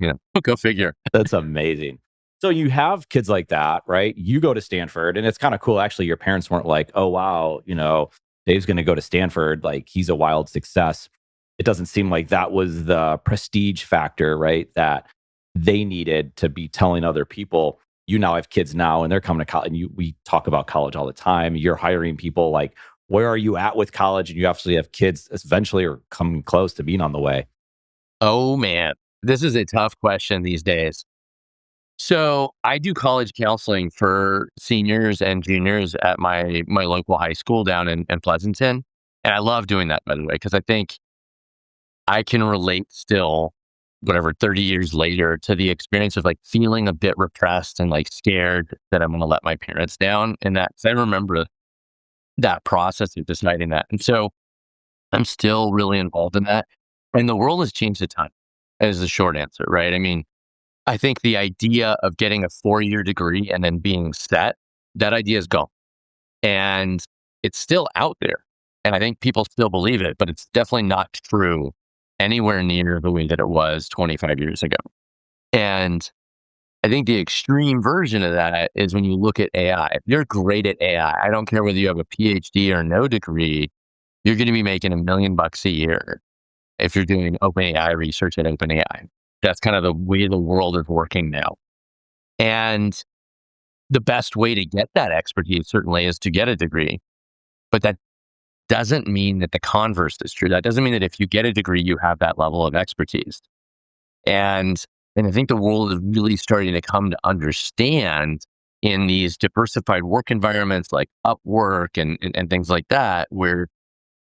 go figure. That's amazing. So you have kids like that, right? You go to Stanford, and it's kind of cool. Actually, your parents weren't like, oh, wow, Dave's going to go to Stanford. Like he's a wild success. It doesn't seem like that was the prestige factor, right? That they needed to be telling other people. You now have kids now, and they're coming to college. And we talk about college all the time. You're hiring people. Like, where are you at with college? And you actually have kids eventually or coming close to being on the way. Oh, man. This is a tough question these days. So I do college counseling for seniors and juniors at my local high school down in Pleasanton. And I love doing that, by the way, because I think I can relate still, 30 years later, to the experience of like feeling a bit repressed and like scared that I'm going to let my parents down. And I remember that process of deciding that. And so I'm still really involved in that. And the world has changed a ton, is the short answer, right? I mean, I think the idea of getting a 4-year degree and then being set, that idea is gone. And it's still out there. And I think people still believe it, but it's definitely not true anywhere near the way that it was 25 years ago. And I think the extreme version of that is when you look at AI. If you're great at AI, I don't care whether you have a PhD or no degree, you're going to be making $1 million a year if you're doing OpenAI research at OpenAI. That's kind of the way the world is working now. And the best way to get that expertise certainly is to get a degree. But that doesn't mean that the converse is true. That doesn't mean that if you get a degree, you have that level of expertise. And I think the world is really starting to come to understand in these diversified work environments like Upwork and things like that, where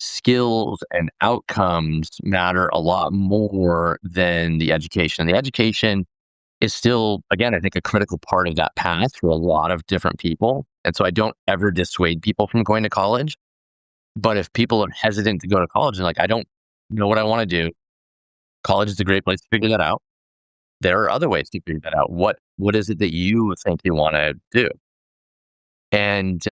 skills and outcomes matter a lot more than the education. The education is still, again, I think a critical part of that path for a lot of different people. And so I don't ever dissuade people from going to college. But if people are hesitant to go to college and like, I don't know what I want to do, college is a great place to figure that out. There are other ways to figure that out. What is it that you think you want to do? And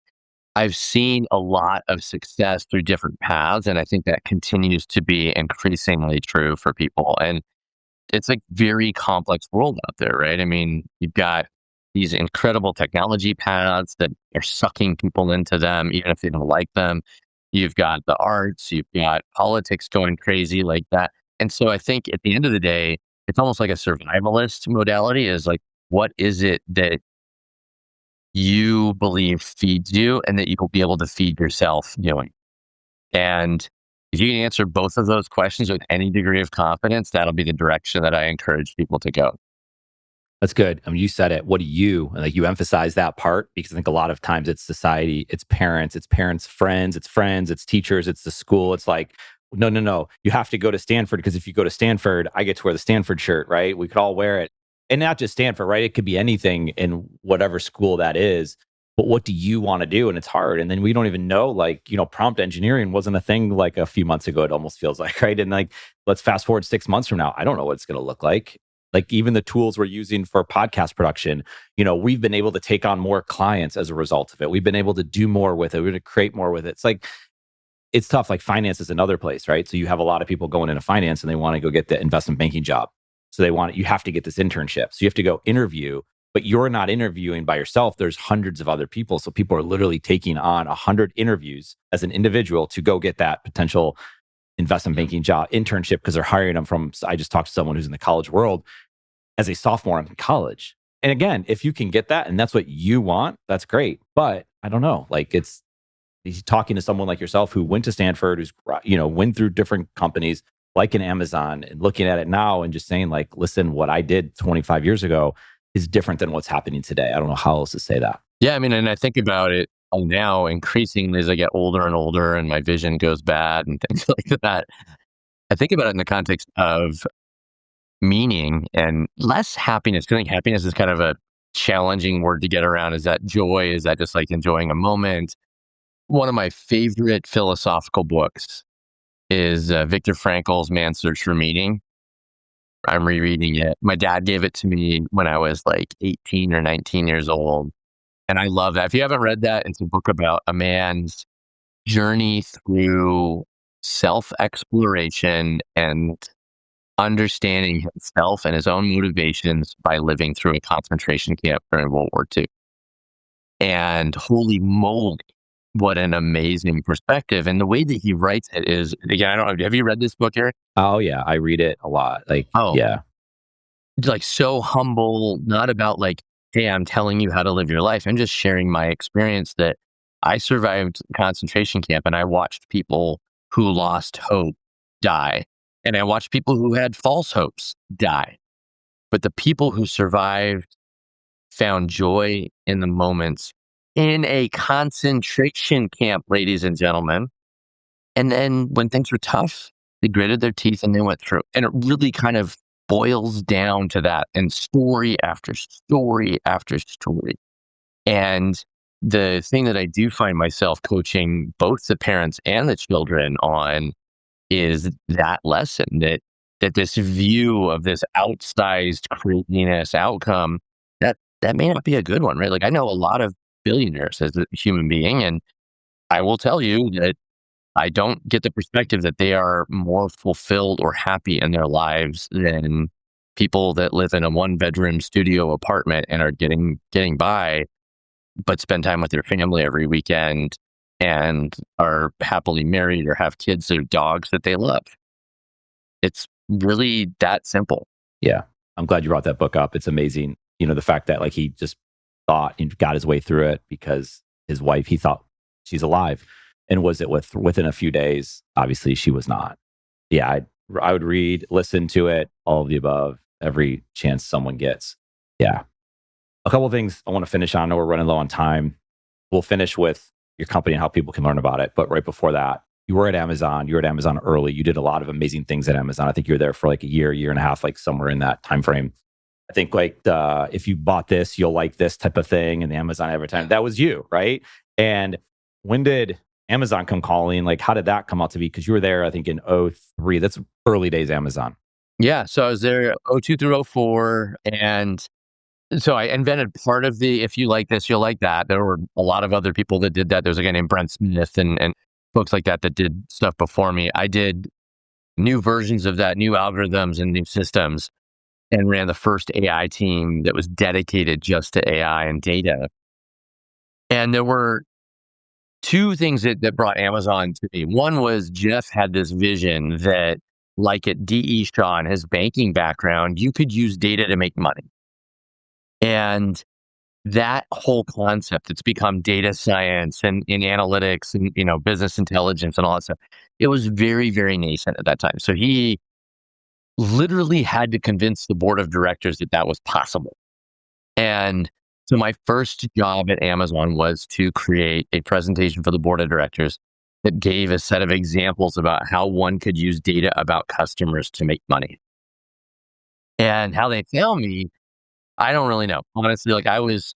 I've seen a lot of success through different paths, and I think that continues to be increasingly true for people. And it's a very complex world out there, right? I mean, you've got these incredible technology paths that are sucking people into them, even if they don't like them. You've got the arts, you've got politics going crazy like that. And so I think at the end of the day, it's almost like a survivalist modality is like, what is it that you believe feeds you and that you'll be able to feed yourself doing? And if you can answer both of those questions with any degree of confidence, that'll be the direction that I encourage people to go. That's good. I mean, you said it. What do you, and like you emphasize that part because I think a lot of times it's society, it's parents, friends, it's teachers, it's the school. It's like, no, you have to go to Stanford because if you go to Stanford, I get to wear the Stanford shirt, right? We could all wear it. And not just Stanford, right? It could be anything in whatever school that is. But what do you want to do? And it's hard. And then we don't even know, like, prompt engineering wasn't a thing like a few months ago, it almost feels like, right? And like, let's fast forward 6 months from now. I don't know what it's going to look like. Like even the tools we're using for podcast production, we've been able to take on more clients as a result of it. We've been able to do more with it. We're going to create more with it. It's like, it's tough. Like finance is another place, right? So you have a lot of people going into finance and they want to go get the investment banking job. So you have to get this internship. So you have to go interview, but you're not interviewing by yourself. There's hundreds of other people. So people are literally taking on 100 interviews as an individual to go get that potential investment banking job internship because they're hiring them from, I just talked to someone who's in the college world as a sophomore in college. And again, if you can get that and that's what you want, that's great. But I don't know, like he's talking to someone like yourself who went to Stanford, who's, went through different companies like an Amazon and looking at it now and just saying like, listen, what I did 25 years ago is different than what's happening today. I don't know how else to say that. Yeah, I mean, and I think about it now increasingly as I get older and older and my vision goes bad and things like that. I think about it in the context of meaning and less happiness. I think happiness is kind of a challenging word to get around. Is that joy? Is that just like enjoying a moment? One of my favorite philosophical books is Viktor Frankl's Man's Search for Meaning. I'm rereading it. My dad gave it to me when I was like 18 or 19 years old. And I love that. If you haven't read that, it's a book about a man's journey through self-exploration and understanding himself and his own motivations by living through a concentration camp during World War II. And holy moly, what an amazing perspective. And the way that he writes it is, again, I don't know, have you read this book, Eric? Oh yeah, I read it a lot. Yeah. Like so humble, not about like, hey, I'm telling you how to live your life. I'm just sharing my experience that I survived concentration camp and I watched people who lost hope die. And I watched people who had false hopes die. But the people who survived found joy in the moments in a concentration camp, ladies and gentlemen. And then when things were tough, they gritted their teeth and they went through. And it really kind of boils down to that, and story after story after story. And the thing that I do find myself coaching both the parents and the children on is that lesson, that this view of this outsized craziness outcome, that may not be a good one, right? Like I know a lot of billionaires as a human being, and I will tell you that I don't get the perspective that they are more fulfilled or happy in their lives than people that live in a 1-bedroom studio apartment and are getting by, but spend time with their family every weekend and are happily married or have kids or dogs that they love. It's really that simple. Yeah. I'm glad you brought that book up. It's amazing. The fact that like he just thought and got his way through it because his wife, he thought she's alive. And was it within a few days? Obviously she was not. Yeah. I would read, listen to it, all of the above, every chance someone gets. Yeah. A couple of things I want to finish on. I know we're running low on time. We'll finish with your company and how people can learn about it. But right before that, you were at Amazon. You were at Amazon early. You did a lot of amazing things at Amazon. I think you were there for like a year and a half, like somewhere in that time frame. I think like if you bought this, you'll like this type of thing. And the Amazon advertising, that was you, right? And when did Amazon come calling? Like, how did that come out to be? Because you were there, I think, in 2003. That's early days Amazon. Yeah. So I was there 2002 through 2004. And so I invented part of the, if you like this, you'll like that. There were a lot of other people that did that. There's a guy named Brent Smith and folks like that did stuff before me. I did new versions of that, new algorithms and new systems, and ran the first AI team that was dedicated just to AI and data. And there were two things that brought Amazon to me. One was Jeff had this vision that, like at D.E. Shaw and his banking background, you could use data to make money. And that whole concept, it's become data science and in analytics and business intelligence and all that stuff. It was very, very nascent at that time. So he literally had to convince the board of directors that was possible. And so my first job at Amazon was to create a presentation for the board of directors that gave a set of examples about how one could use data about customers to make money. And how they found me, I don't really know. Honestly, like I was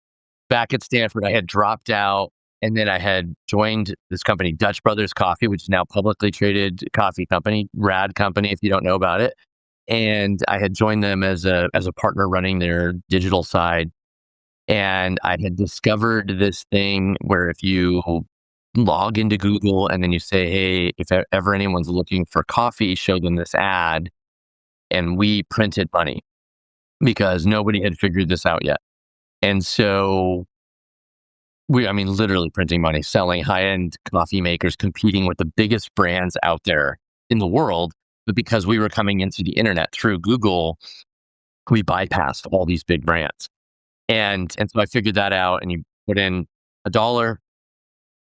back at Stanford, I had dropped out and then I had joined this company, Dutch Brothers Coffee, which is now publicly traded coffee company, rad company if you don't know about it. And I had joined them as a partner running their digital side. And I had discovered this thing where if you log into Google and then you say, hey, if ever anyone's looking for coffee, show them this ad. And we printed money because nobody had figured this out yet. And so literally printing money, selling high-end coffee makers, competing with the biggest brands out there in the world. But because we were coming into the internet through Google, we bypassed all these big brands. And so I figured that out, and you put in $1,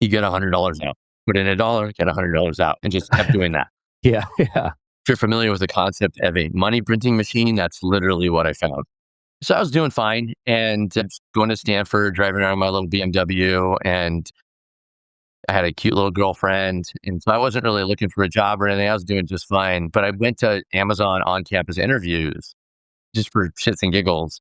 you get $100 out. Put in $1, get $100 out, and just kept doing that. Yeah. If you're familiar with the concept of a money printing machine, that's literally what I found. So I was doing fine and going to Stanford, driving around my little BMW, and I had a cute little girlfriend. And so I wasn't really looking for a job or anything. I was doing just fine. But I went to Amazon on-campus interviews just for shits and giggles.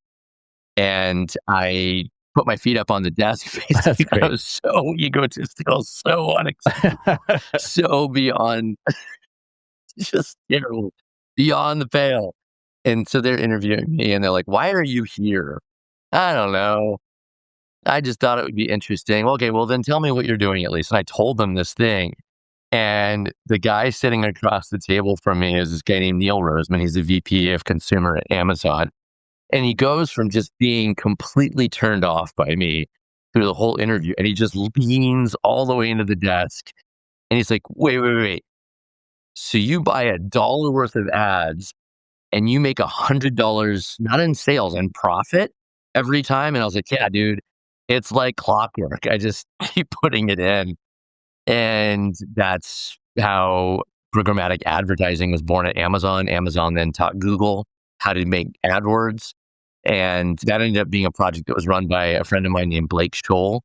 And I put my feet up on the desk. Basically, I was so egotistical, so unacceptable, so beyond, just terrible, beyond the pale. And so they're interviewing me and they're like, why are you here? I don't know. I just thought it would be interesting. Okay, well, then tell me what you're doing at least. And I told them this thing. And the guy sitting across the table from me is this guy named Neil Roseman. He's the VP of Consumer at Amazon. And he goes from just being completely turned off by me through the whole interview. And he just leans all the way into the desk. And he's like, wait. So you buy $1 worth of ads and you make $100, not in sales, and profit every time? And I was like, yeah, dude, it's like clockwork. I just keep putting it in. And that's how programmatic advertising was born at Amazon. Amazon then taught Google how to make AdWords. And that ended up being a project that was run by a friend of mine named Blake Scholl,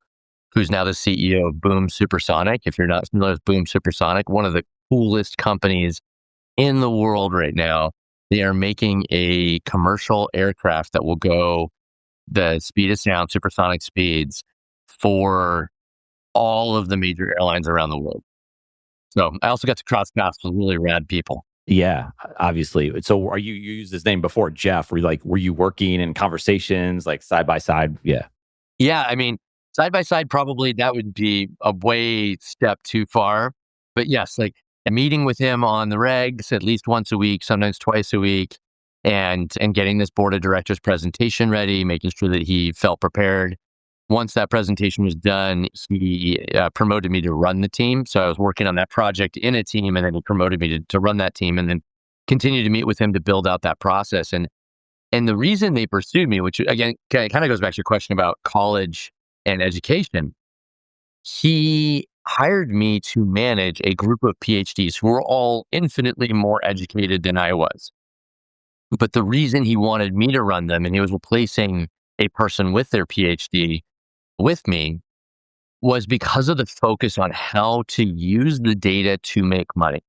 who's now the CEO of Boom Supersonic. If you're not familiar with Boom Supersonic, one of the coolest companies in the world right now. They are making a commercial aircraft that will go the speed of sound, supersonic speeds, for all of the major airlines around the world. So I also got to cross paths with really rad people. Yeah, obviously. So you used his name before, Jeff. Were you working in conversations like side by side? Yeah. Yeah, I mean, side by side, probably that would be a way step too far. But yes, like a meeting with him on the regs at least once a week, sometimes twice a week, and getting this board of directors presentation ready, making sure that he felt prepared. Once that presentation was done, he promoted me to run the team. So I was working on that project in a team, and then he promoted me to run that team, and then continued to meet with him to build out that process. And the reason they pursued me, which again kind of goes back to your question about college and education, he hired me to manage a group of PhDs who were all infinitely more educated than I was. But the reason he wanted me to run them, and he was replacing a person with their PhD with me, was because of the focus on how to use the data to make money.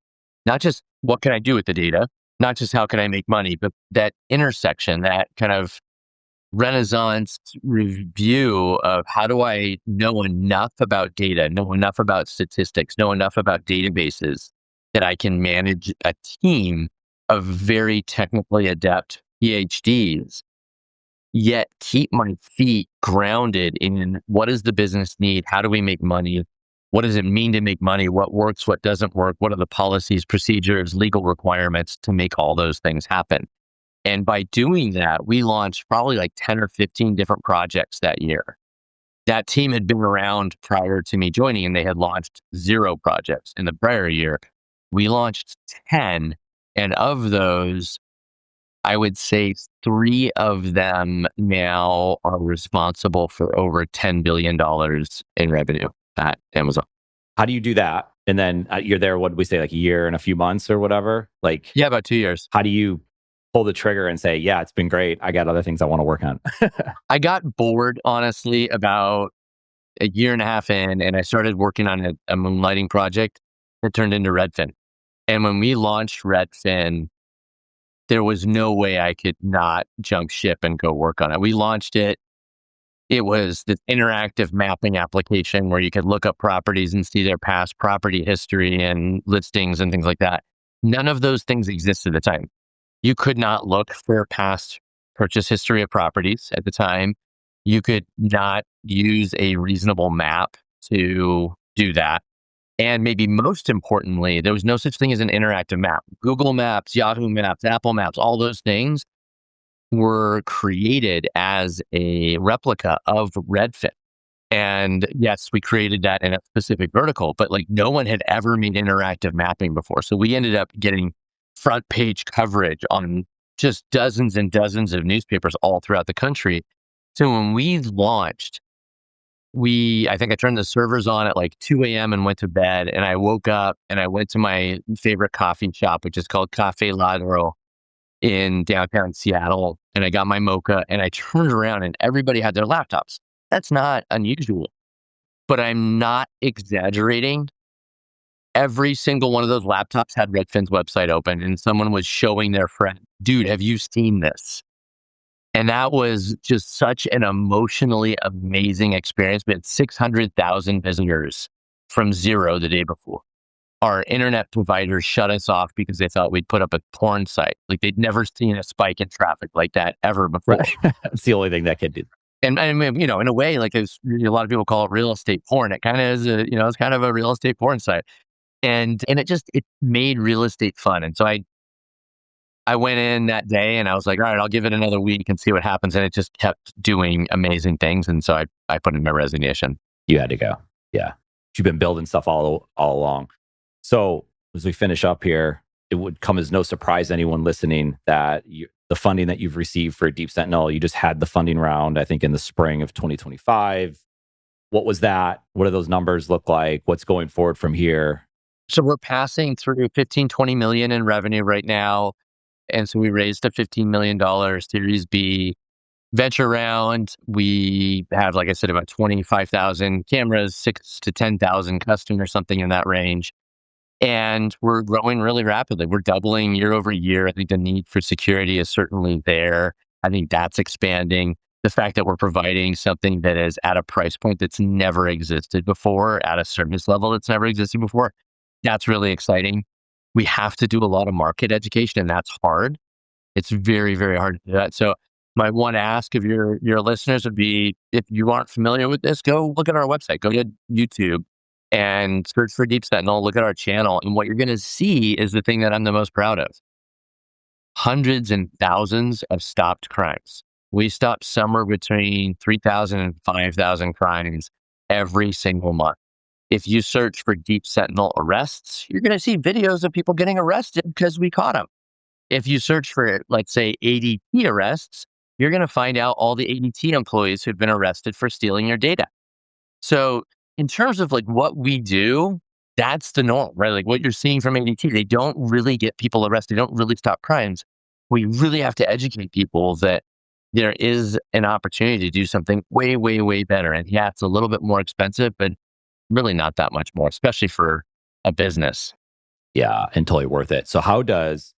Not just what can I do with the data, not just how can I make money, but that intersection, that kind of Renaissance review of how do I know enough about data, know enough about statistics, know enough about databases that I can manage a team of very technically adept PhDs, yet keep my feet grounded in what does the business need? How do we make money? What does it mean to make money? What works? What doesn't work? What are the policies, procedures, legal requirements to make all those things happen? And by doing that, we launched probably like 10 or 15 different projects that year. That team had been around prior to me joining, and they had launched 0 projects in the prior year. We launched 10, and of those, I would say 3 of them now are responsible for over $10 billion in revenue at Amazon. How do you do that? And then you're there, what did we say, like a year and a few months or whatever? Yeah, about 2 years. How do you pull the trigger and say, yeah, it's been great, I got other things I want to work on? I got bored, honestly, about a year and a half in, and I started working on a moonlighting project it turned into Redfin. And when we launched Redfin, there was no way I could not jump ship and go work on it. We launched it. It was this interactive mapping application where you could look up properties and see their past property history and listings and things like that. None of those things existed at the time. You could not look for past purchase history of properties at the time. You could not use a reasonable map to do that. And maybe most importantly, there was no such thing as an interactive map. Google Maps, Yahoo Maps, Apple Maps, all those things were created as a replica of Redfin. And yes, we created that in a specific vertical, but like no one had ever made interactive mapping before. So we ended up getting front page coverage on just dozens and dozens of newspapers all throughout the country. So when we launched, I think I turned the servers on at like 2 a.m. and went to bed. And I woke up and I went to my favorite coffee shop, which is called QuietLoud in downtown Seattle. And I got my mocha and I turned around and everybody had their laptops. That's not unusual, but I'm not exaggerating. Every single one of those laptops had Redfin's website open and someone was showing their friend, dude, have you seen this? And that was just such an emotionally amazing experience. We had 600,000 visitors from zero the day before. Our internet providers shut us off because they thought we'd put up a porn site. Like they'd never seen a spike in traffic like that ever before. Right. That's the only thing that can do. And I mean, in a way, like a lot of people call it real estate porn. It kind of is it's kind of a real estate porn site. And it made real estate fun. And so I went in that day and I was like, all right, I'll give it another week and see what happens. And it just kept doing amazing things. And so I put in my resignation. You had to go. Yeah. You've been building stuff all along. So as we finish up here, it would come as no surprise to anyone listening that the funding that you've received for Deep Sentinel, you just had the funding round, I think in the spring of 2025. What was that? What do those numbers look like? What's going forward from here? So we're passing through 15, 20 million in revenue right now. And so we raised a $15 million Series B venture round. We have, like I said, about 25,000 cameras, 6 to 10,000 customers, something in that range. And we're growing really rapidly. We're doubling year over year. I think the need for security is certainly there. I think that's expanding. The fact that we're providing something that is at a price point that's never existed before, at a service level that's never existed before, that's really exciting. We have to do a lot of market education, and that's hard. It's very, very hard to do that. So my one ask of your listeners would be, if you aren't familiar with this, go look at our website, go to YouTube and search for Deep Sentinel, look at our channel. And what you're going to see is the thing that I'm the most proud of. Hundreds and thousands of stopped crimes. We stop somewhere between 3,000 and 5,000 crimes every single month. If you search for Deep Sentinel arrests, you're going to see videos of people getting arrested because we caught them. If you search for, let's say, ADT arrests, you're going to find out all the ADT employees who've been arrested for stealing your data. So in terms of like what we do, that's the norm, right? Like what you're seeing from ADT, they don't really get people arrested. They don't really stop crimes. We really have to educate people that there is an opportunity to do something way, way, way better. And yeah, it's a little bit more expensive, but really not that much more, especially for a business. Yeah, and totally worth it. So how does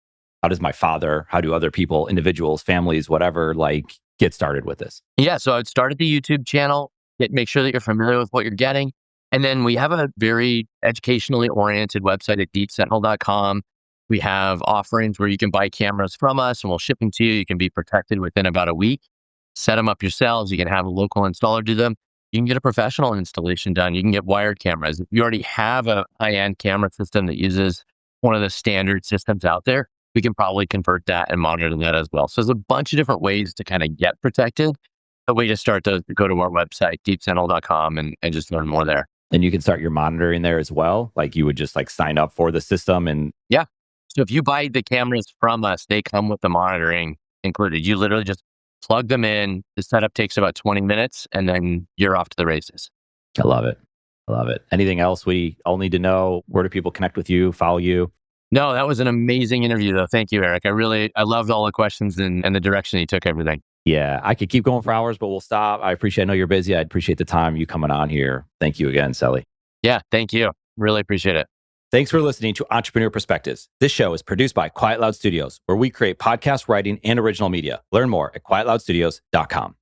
my father, how do other people, individuals, families, whatever, like get started with this? Yeah, so I'd start at the YouTube channel, make sure that you're familiar with what you're getting. And then we have a very educationally oriented website at deepsentinel.com. We have offerings where you can buy cameras from us and we'll ship them to you. You can be protected within about a week. Set them up yourselves. You can have a local installer do them. You can get a professional installation done. You can get wired cameras. If you already have a high-end camera system that uses one of the standard systems out there, we can probably convert that and monitor that as well. So there's a bunch of different ways to kind of get protected. The way to start to go to our website, deepsentinel.com, and just learn more there. And you can start your monitoring there as well. Like you would just like sign up for the system and... Yeah. So if you buy the cameras from us, they come with the monitoring included. You literally just plug them in. The setup takes about 20 minutes and then you're off to the races. I love it. I love it. Anything else we all need to know? Where do people connect with you, follow you? No, that was an amazing interview though. Thank you, Eric. I loved all the questions and the direction you took everything. Yeah, I could keep going for hours, but we'll stop. I know you're busy. I appreciate the time you coming on here. Thank you again, Selly. Yeah, thank you. Really appreciate it. Thanks for listening to Entrepreneur Perspectives. This show is produced by QuietLoud Studios, where we create podcast writing and original media. Learn more at QuietLoudStudios.com.